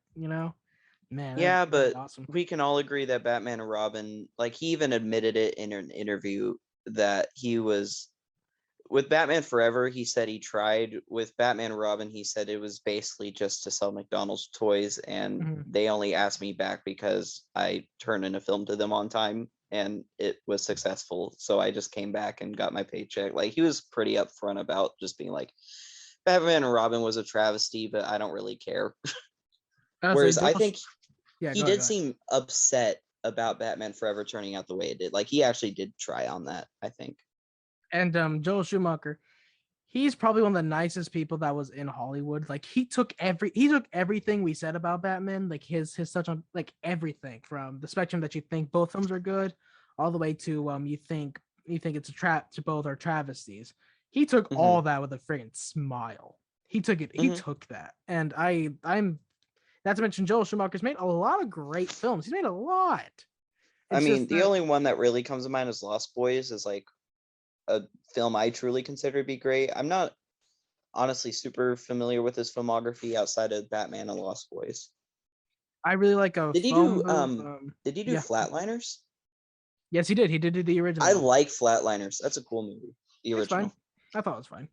Man, Yeah, that'd be but awesome. we can all agree that Batman and Robin, like he even admitted it in an interview that he was with Batman Forever, he said he tried. With Batman and Robin, he said it was basically just to sell McDonald's toys, and Mhm. they only asked me back because I turned in a film to them on time and it was successful. So I just came back and got my paycheck. Like he was pretty upfront about just being like, Batman and Robin was a travesty, but I don't really care. I'll say Whereas Joel. I think Yeah, he go ahead. did Go ahead. seem upset about Batman Forever turning out the way it did. Like he actually did try on that, I think. And Joel Schumacher, he's probably one of the nicest people that was in Hollywood. Like he took everything we said about Batman, like his such on like everything from the spectrum that you think both films are good, all the way to you think it's a trap to both are travesties. He took Hmm. all that with a freaking smile. He took it. He Hmm. took that, and I'm not to mention Joel Schumacher's made a lot of great films. He's made a lot. I It's mean, just the that only one that really comes to mind is Lost Boys is like a film I truly consider to be great. I'm not honestly super familiar with his filmography outside of Batman and Lost Boys. I really like a Did he phone do booth. did he do Yeah, Flatliners? yes, he did. He did the original I one. like Flatliners. That's a cool movie. The It's fine. original. I thought it was fine.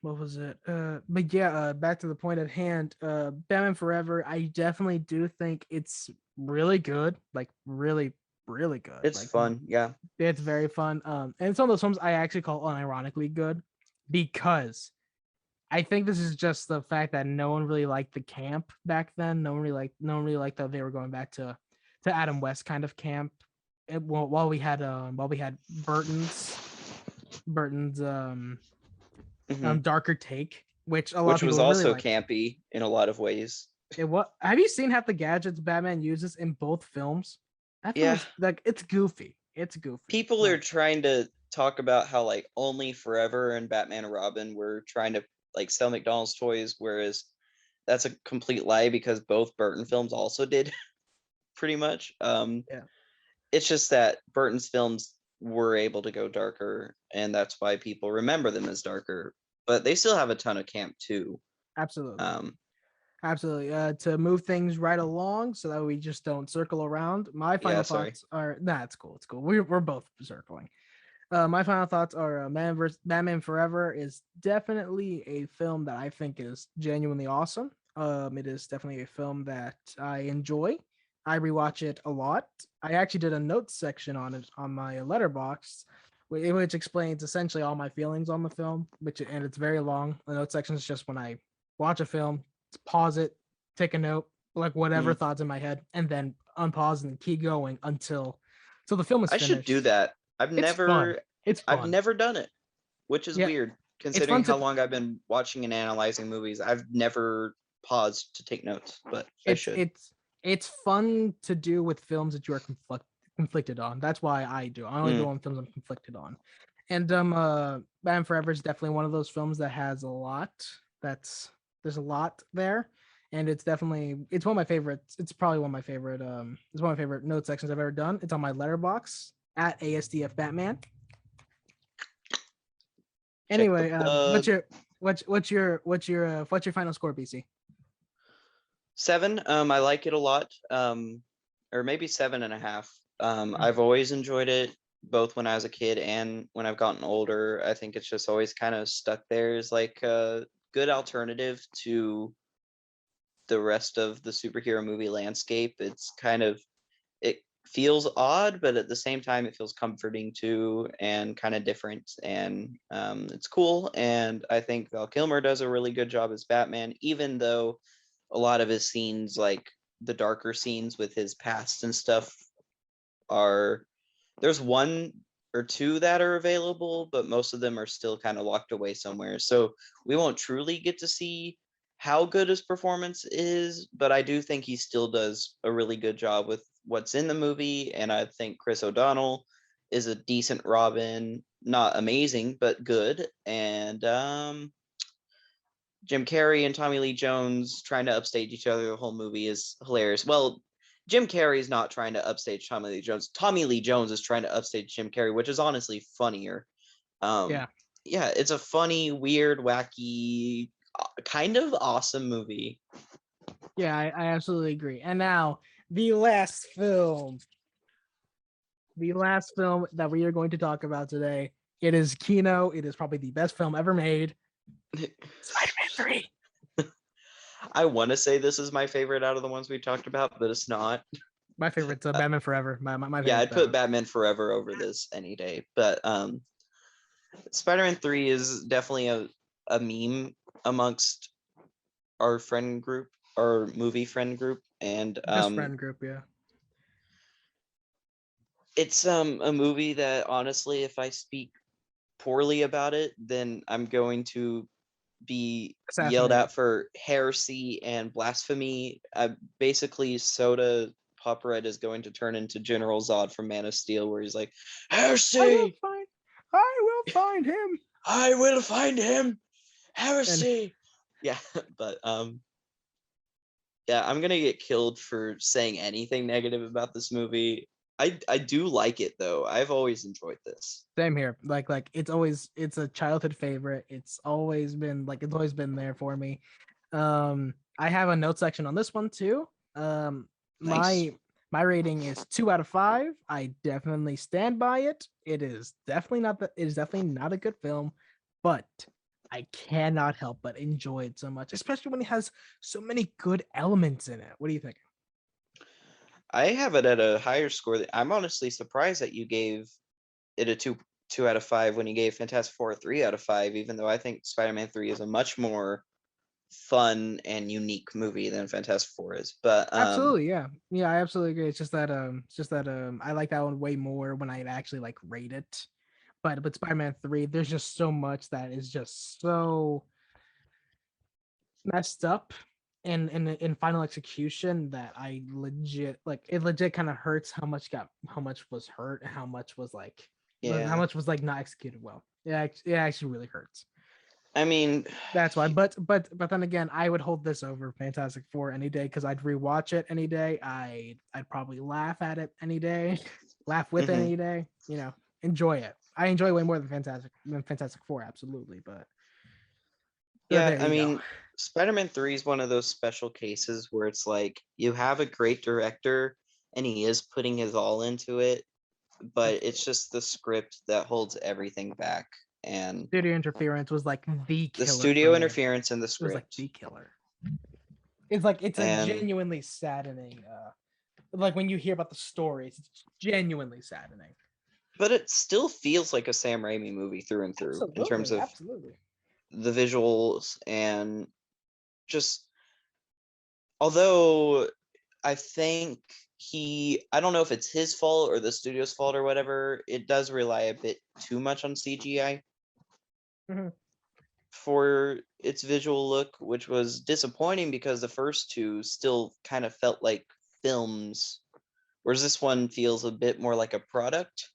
What was it? But yeah, back to the point at hand. Batman Forever. I definitely do think it's really good. Like really, really good. It's Like fun. Yeah. it's very fun. And it's one of those films I actually call unironically good because I think this is just the fact that no one really liked the camp back then. No one really liked that they were going back to Adam West kind of camp. While we had Burton's Hmm. darker take, which a lot of Which was people really also liked. campy in a lot of ways. What have you seen half the gadgets Batman uses in both films? That film Yeah. is like it's goofy. It's goofy. People are Like trying to talk about how like only Forever and Batman and Robin were trying to like sell McDonald's toys, whereas that's a complete lie because both Burton films also did pretty much. yeah, It's just that Burton's films were able to go darker, and that's why people remember them as darker. But they still have a ton of camp too. absolutely. Um, Absolutely. To move things right along so that we just don't circle around. My yeah, final sorry. thoughts are nah, it's cool. It's cool. We're both circling. My final thoughts are Batman Forever is definitely a film that I think is genuinely awesome. It is definitely a film that I enjoy. I rewatch it a lot. I actually did a notes section on it on my letterbox, which explains essentially all my feelings on the film. And it's very long. The notes section is just when I watch a film, pause it, take a note, like whatever Mm. thoughts in my head, and then unpause and keep going until the film is I should do finished. that. It's fun. It's I've fun. never done it, which is Yeah, weird it's considering fun how to long I've been watching and analyzing movies. I've never paused to take notes, but I it's should. it's it's fun to do with films that you are conflicted on. That's why I do. I only do Mm. on films I'm conflicted on. And Batman Forever is definitely one of those films that has a lot. There's a lot there. And it's one of my favorites. It's probably one of my favorite it's one of my favorite note sections I've ever done. It's on my letterbox at ASDFBATMAN. Check the Anyway, plug. what's your final score, BC? 7. I like it a lot. Or maybe 7.5. Mm. I've always enjoyed it, both when I was a kid and when I've gotten older. I think it's just always kind of stuck there as like a good alternative to the rest of the superhero movie landscape. It's kind of it feels odd, but at the same time, it feels comforting too, and kind of different. And it's cool. And I think Val Kilmer does a really good job as Batman, even though a lot of his scenes, like the darker scenes with his past and stuff, are there's one or two that are available, but most of them are still kind of locked away somewhere. So we won't truly get to see how good his performance is, but I do think he still does a really good job with what's in the movie. And I think Chris O'Donnell is a decent Robin, not amazing, but good. And Jim Carrey and Tommy Lee Jones trying to upstage each other the whole movie is hilarious. Well, Jim Carrey is not trying to upstage Tommy Lee Jones. Tommy Lee Jones is trying to upstage Jim Carrey, which is honestly funnier. Um, Yeah. yeah, it's a funny, weird, wacky, kind of awesome movie. Yeah, I absolutely agree. And now the last film, that we are going to talk about today. It is Kino. It is probably the best film ever made. Spider-Man 3. I want to say this is my favorite out of the ones we talked about, but it's not. My favorite's Batman Forever. My Yeah, favorite I'd put Batman. Batman Forever over this any day. But Spider-Man 3 is definitely a meme amongst our friend group, our movie friend group, and Just friend group, yeah. it's a movie that honestly, if I speak poorly about it, then I'm going to be yelled Assassinated. at for heresy and blasphemy. Basically, Soda Pop Red is going to turn into General Zod from Man of Steel, where he's like, I will heresy, find I will find him. I will find him, And heresy. Yeah, but yeah, I'm gonna get killed for saying anything negative about this movie. I do like it though. I've always enjoyed this. same here. Like it's a childhood favorite. It's always been there for me. I have a note section on this one too. Nice. My my rating is 2 out of 5. I definitely stand by it. It is definitely not a good film, but I cannot help but enjoy it so much, especially when it has so many good elements in it. What do you think? I have it at a higher score. I'm honestly surprised that you gave it a two out of five when you gave Fantastic Four a 3 out of 5, even though I think Spider-Man 3 is a much more fun and unique movie than Fantastic Four is. But Absolutely, yeah. Yeah, I absolutely agree. It's just that I like that one way more when I actually like rate it. But Spider-Man 3, there's just so much that is just so messed up in final execution that I legit kind of hurts how much was hurt and how yeah, much was like not executed well. Yeah, it actually really hurts. I mean, That's why. But then again, I would hold this over Fantastic Four any day because I'd rewatch it any day. I'd probably laugh at it any day, laugh with it mhm. any day. Enjoy it. I enjoy it way more than Fantastic Four, absolutely. But Yeah, there I you go. mean, Spider-Man 3 is one of those special cases where it's like you have a great director and he is putting his all into it, but it's Absolutely. just the script that holds everything back. And Studio interference was like the the killer for studio me. interference in the It was like script. the killer. It's a And genuinely saddening. Like when you hear about the stories, it's genuinely saddening. but it still feels like a Sam Raimi movie through and through in terms Absolutely, of absolutely. the visuals and just although I think I don't know if it's his fault or the studio's fault or whatever, it does rely a bit too much on CGI Mhm. for its visual look, which was disappointing because the first two still kind of felt like films, whereas this one feels a bit more like a product.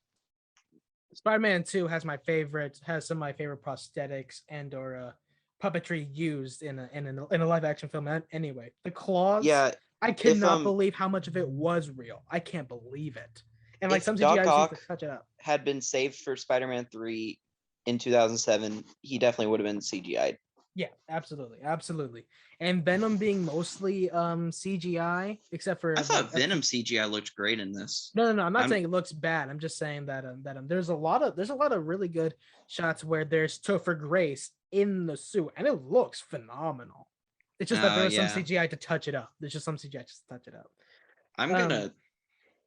Spider-Man 2 has some of my favorite prosthetics and or puppetry used in a live action film anyway. The claws, Yeah, I if cannot believe how much of it was real. I can't believe it. And like if some CGI Doc is used to Ock touch it up. had been saved for Spider-Man 3 in 2007, he definitely would have been CGI'd. Yeah, absolutely, absolutely. And Venom being mostly CGI, except I for like thought a few. Venom CGI looked great in this. No. I'm not I'm saying it looks bad. I'm just saying that there's a lot of really good shots where there's Topher Grace in the suit, and it looks phenomenal. It's just that there was some yeah. CGI to touch it up. There's just some CGI just to touch it up. I'm Um, gonna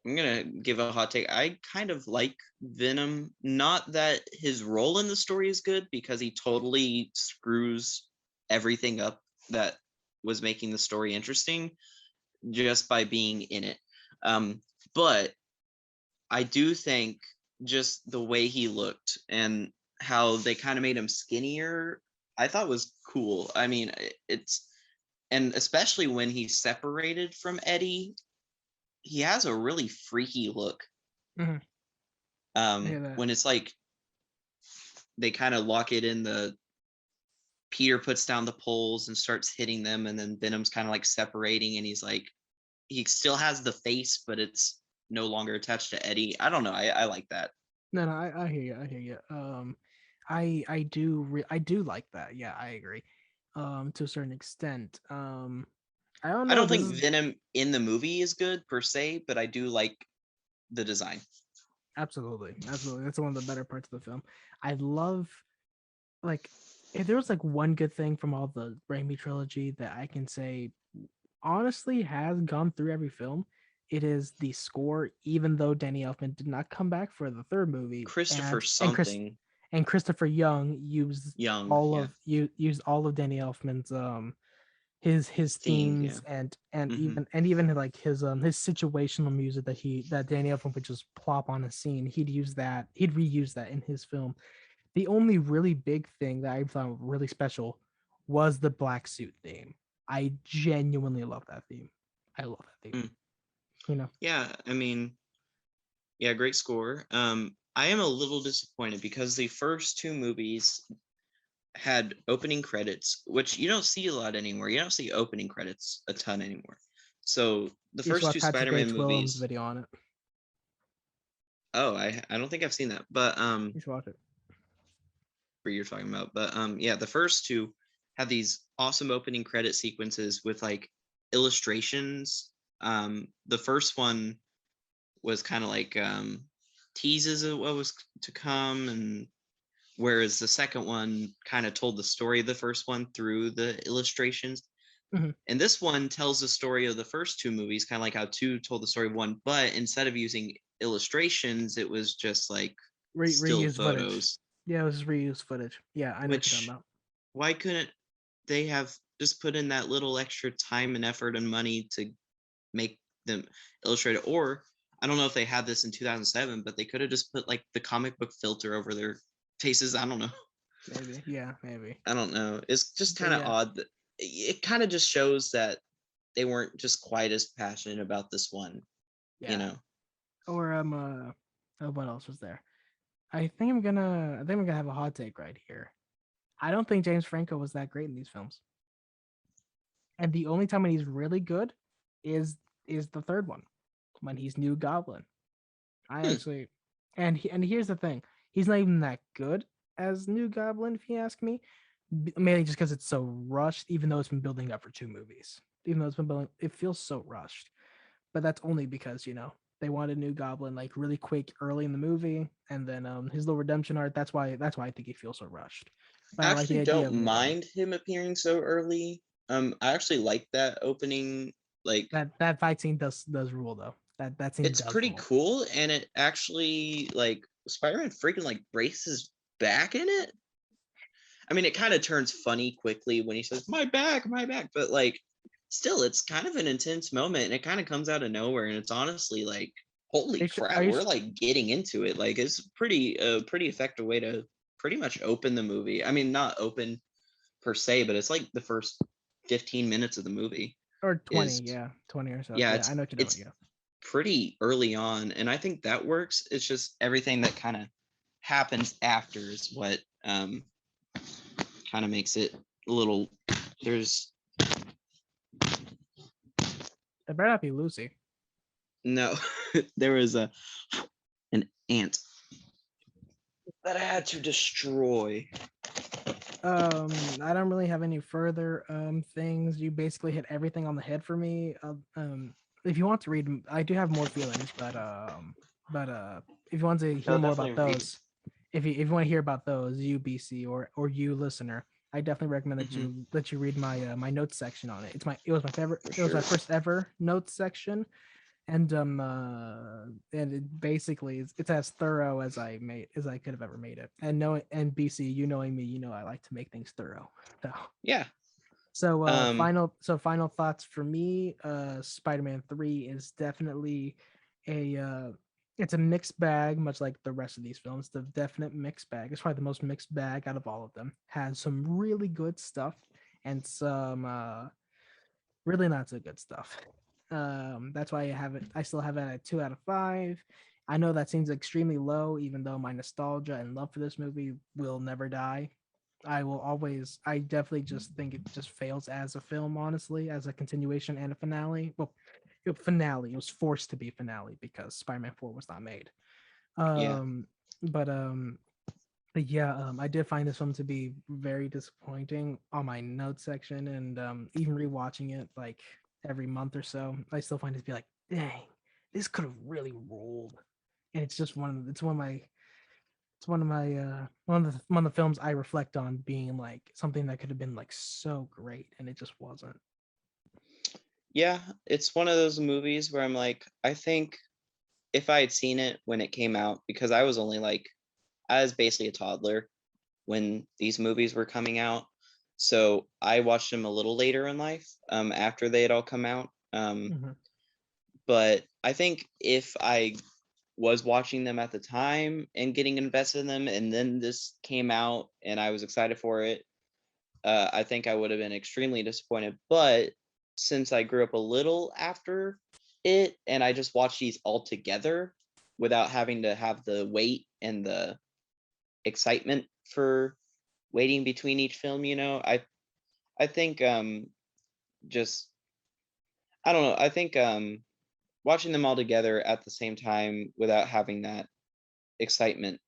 I'm gonna give a hot take. I kind of like Venom. Not that his role in the story is good because he totally screws everything up that was making the story interesting just by being in it. Um, but I do think just the way he looked and how they kind of made him skinnier, I thought was cool. I mean, it's and especially when he's separated from Eddie, he has a really freaky look. mhm, I hear that. When it's like they kind of lock it in the Peter puts down the poles and starts hitting them, and then Venom's kind of like separating, and he's like he still has the face, but it's no longer attached to Eddie. I don't know. I like that. No, I hear you. I hear you. I do like that. Yeah, I agree. To a certain extent. I don't I know. don't This think is Venom in the movie is good per se, but I do like the design. absolutely, absolutely. That's one of the better parts of the film. I love like if there was like one good thing from all the Raimi trilogy that I can say honestly has gone through every film, it is the score. Even though Danny Elfman did not come back for the third movie, Christopher something and Christopher Young used Young, yeah, used all of Danny Elfman's his theme, yeah. themes and Hmm. even like his situational music that Danny Elfman would just plop on a scene. He'd reuse that in his film. The only really big thing that I found really special was the black suit theme. I genuinely love that theme. I love that theme. Mm. You know, Yeah, I mean, yeah, great score. I am a little disappointed because the first two movies had opening credits, which you don't see a lot anymore. You don't see opening credits a ton anymore. So the you should first watch two Patrick Spider-Man H. Willems' movies. video on it. Oh, I don't think I've seen that, but You should watch it. what you're talking about. But yeah, the first two had these awesome opening credit sequences with like illustrations. The first one was kind of like teases of what was to come, and whereas the second one kind of told the story of the first one through the illustrations. Mm-hmm. And this one tells the story of the first two movies, kind of like how two told the story of one, but instead of using illustrations, it was just like still Reused footage. photos. Yeah, it was reused footage. Yeah, I know what you're talking Which, about. why couldn't they have just put in that little extra time and effort and money to make them illustrate it? Or I don't know if they had this in 2007, but they could have just put like the comic book filter over their faces. I don't know. Maybe. Yeah, maybe. I don't know. It's just But kind of yeah, odd that it kind of just shows that they weren't just quite as passionate about this one, you yeah. know. Or what else was there? I think I'm gonna have a hot take right here. I don't think James Franco was that great in these films. And the only time when he's really good is the third one, when he's New Goblin. I Hmm. actually and here's the thing. He's not even that good as New Goblin, if you ask me. Mainly just because it's so rushed, even though it's been building up for two movies. Even though it's been building, it feels so rushed. But that's only because, they wanted New Goblin like really quick early in the movie, and then his little redemption arc. That's why I think he feels so rushed. But I I like the actually idea don't of it. mind him appearing so early. I actually like that opening. Like, That fight scene does rule though. That scene it's does pretty rule. cool, and it actually like Spider-Man freaking like breaks his back in it. I mean, it kind of turns funny quickly when he says my back," but like, still, it's kind of an intense moment, and it kind of comes out of nowhere, and it's honestly like, holy Are crap, you we're like getting into it. Like, it's pretty effective way to pretty much open the movie. I mean, not open per se, but it's like the first 15 minutes of the movie or 20? is, Yeah, 20 or so. yeah, Yeah, I know what you're doing. it's Yeah. pretty early on, and I think that works. It's just everything that kind of happens after is what kind of makes it a little. There's It better not be Lucy. no, there was an ant that I had to destroy. I don't really have any further things. You basically hit everything on the head for me. If you want to read, I do have more feelings, but if you want to hear I'll more about definitely read. those, if you want to hear about those, you BC or you listener, I definitely recommend Hmm. that you read my notes section on it. It was my favorite. For It was my sure. first ever notes section, and it basically it's as thorough as I could have ever made it. And BC, you knowing me, I like to make things thorough. So Yeah. Um. final thoughts for me. Spider-Man 3 is definitely a it's a mixed bag, much like the rest of these films. The definite mixed bag. It's probably the most mixed bag out of all of them. Has some really good stuff and some really not so good stuff. That's why I still have it at 2 out of 5. I know that seems extremely low, even though my nostalgia and love for this movie will never die. I definitely just think it just fails as a film, honestly, as a continuation and a finale. Well, finale. It was forced to be finale because Spider-Man 4 was not made. Yeah. Um, but yeah, I did find this film to be very disappointing on my notes section, and even rewatching it, like every month or so, I still find it to be like, dang, this could have really rolled. And it's just one of the films I reflect on being like something that could have been like so great, and it just wasn't. Yeah, it's one of those movies where I'm like, I think if I had seen it when it came out, because I was only like, I was basically a toddler when these movies were coming out. So I watched them a little later in life, after they had all come out. Mhm. But I think if I was watching them at the time and getting invested in them, and then this came out and I was excited for it, I think I would have been extremely disappointed. But since I grew up a little after it and I just watched these all together without having to have the wait and the excitement for waiting between each film, I think just I don't know. I think watching them all together at the same time without having that excitement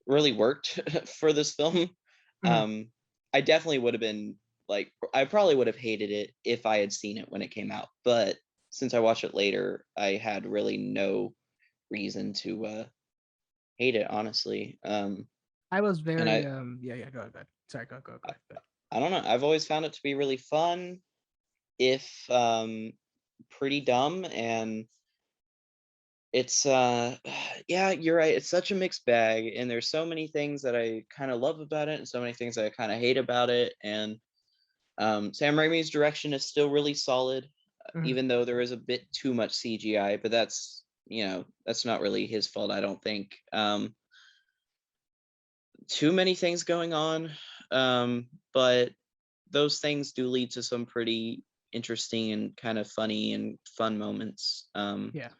really worked for this film. Mhm. Um, I definitely would have been like, I probably would have hated it if I had seen it when it came out, but since I watched it later, I had really no reason to hate it, honestly. I was And very yeah, go ahead. Sorry, go ahead. I don't know. I've always found it to be really fun, if pretty dumb, and it's yeah, you're right. It's such a mixed bag, and there's so many things that I kind of love about it, and so many things that I kind of hate about it. And Sam Raimi's direction is still really solid, Mhm. even though there is a bit too much CGI. But that's not really his fault, I don't think. Too many things going on, but those things do lead to some pretty interesting and kind of funny and fun moments. Yeah.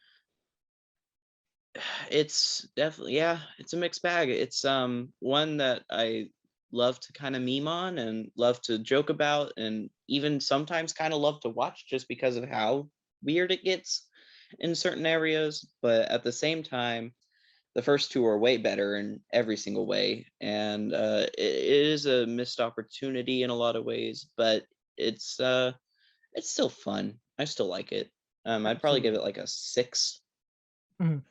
It's definitely, yeah, it's a mixed bag. It's one that I love to kind of meme on and love to joke about, and even sometimes kind of love to watch just because of how weird it gets in certain areas. But at the same time, the first two are way better in every single way, and it is a missed opportunity in a lot of ways, but it's still fun. I still like it. I'd probably give it Absolutely. like a 6. Mhm.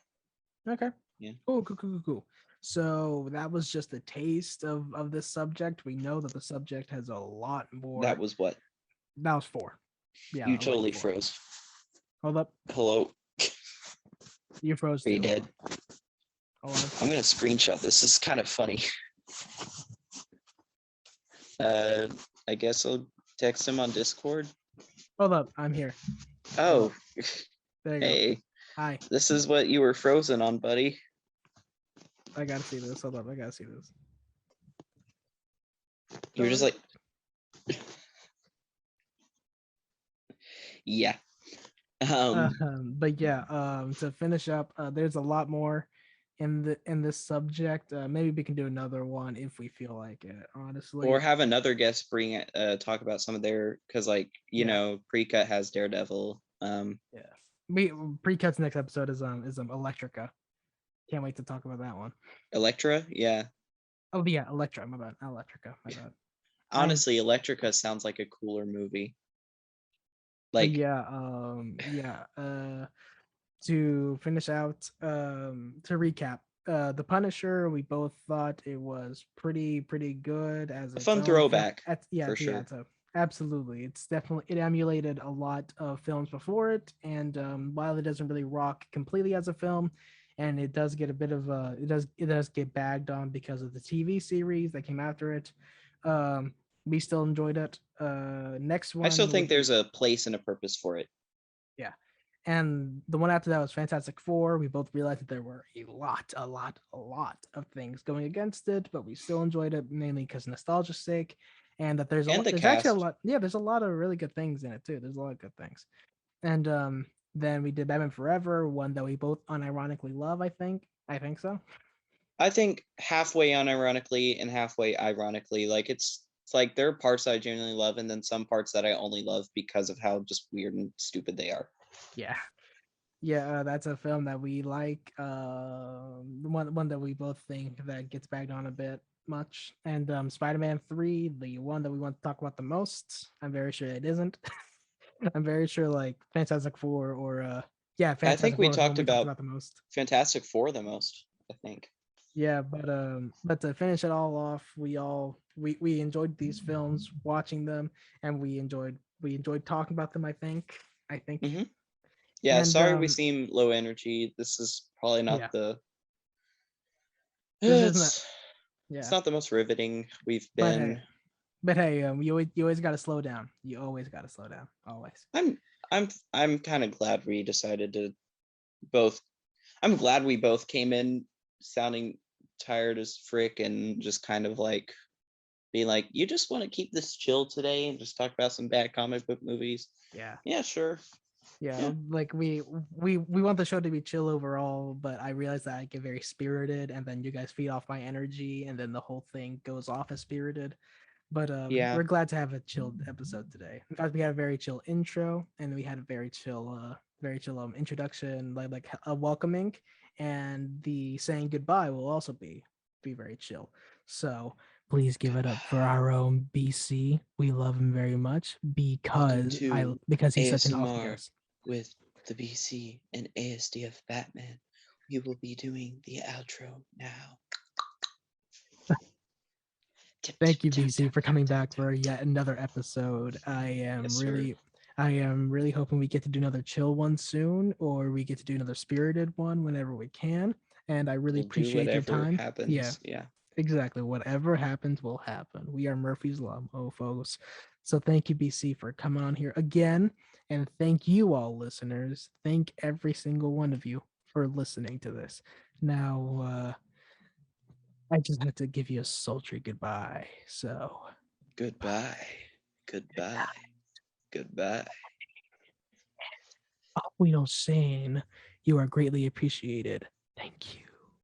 Okay. Yeah, Cool. So that was just a taste of this subject. We know that the subject has a lot that more. was what That was four. Yeah, you I was like totally four. froze. Hold up. Hello, You froze are you too. dead? Hold on. I'm gonna screenshot this. This is kind of funny. Uh, I guess I'll text him on Discord. Hold up. I'm here. Hold Oh, up. There you go. hey, Hi. this is what you were frozen on, buddy. I gotta see this. Hold up. I gotta see this. You were just Sorry. like, yeah. But yeah, to finish up, there's a lot more in this subject. Maybe we can do another one if we feel like it. Or Honestly, have another guest bring it, talk about some of their, because like yeah, Precut has Daredevil. yeah. We pre-cuts next episode is Electrica. Can't wait to talk about that one. Electra, yeah. Oh yeah, Electra. My bad. Electrica. My bad. I Honestly, Electrica sounds like a cooler movie. Like, yeah yeah. To finish out, to recap, the Punisher, we both thought it was pretty good as a its fun own film. throwback Yeah, for yeah, sure. absolutely. It's definitely, it emulated a lot of films before it, and while it doesn't really rock completely as a film, and it does get a bit of it does get bagged on because of the TV series that came after it. We still enjoyed it. Next I still one think would be, there's a place and a purpose for it. yeah. And the one after that was Fantastic Four. We both realized that there were a lot of things going against it, but we still enjoyed it mainly because nostalgia's sake, and that And the there's actually a cast. lot. Yeah, there's a lot of really good things in it too. There's a lot of good things. And then we did Batman Forever, one that we both unironically love. I think so. I think halfway unironically and halfway ironically. Like it's like there are parts I genuinely love, and then some parts that I only love because of how just weird and stupid they are. Yeah, yeah, that's a film that we like. One that we both think that gets bagged on a bit. much. And Spider-Man 3, the one that we want to talk about the most, I'm very sure it isn't. I'm very sure like Fantastic Four or yeah, I think Fantastic we Four was the one talked we talked about about the most. Fantastic Four the most, I think. Yeah, but to finish it all off, we enjoyed these films, watching them, and we enjoyed talking about them. I think, Hmm. Yeah, and sorry we seem low energy. This is probably not yeah, the this isn't a, it's yeah, not the most riveting we've but been. hey, but hey, you always got to slow down. You always got to slow down, always. I'm I'm kind of glad we decided to both I'm glad we both came in sounding tired as frick and just kind of like be like, you just want to keep this chill today and just talk about some bad comic book movies. Yeah, Yeah, sure. yeah, Yeah. like we want the show to be chill overall, but I realize that I get very spirited, and then you guys feed off my energy, and then the whole thing goes off as spirited. But Yeah. we're glad to have a chilled episode today. In fact, we had a very chill intro, and we had a very chill introduction, like a welcoming, and the saying goodbye will also be very chill. So please give it up for Goodbye. our own BC. We love him very much Welcome because I to because he's such an awesome ASMR guest. with the BC and ASDF Batman. We will be doing the outro now. Tip, tip, Thank you, tap, BC, tap, for tap, coming tap, back tap. for yet another episode. Yes, sir. I am really hoping we get to do another chill one soon, or we get to do another spirited one whenever we can. And I really We'll do appreciate your whatever time. Yeah, happens. Yeah. exactly. Whatever happens will happen. We are Murphy's Law, folks. So thank you, BC, for coming on here again. And thank you all listeners. Thank every single one of you for listening to this. Now, I just have to give you a sultry goodbye. So bye. Goodbye. Goodbye. Goodbye. We don't saying you are greatly appreciated. Thank you.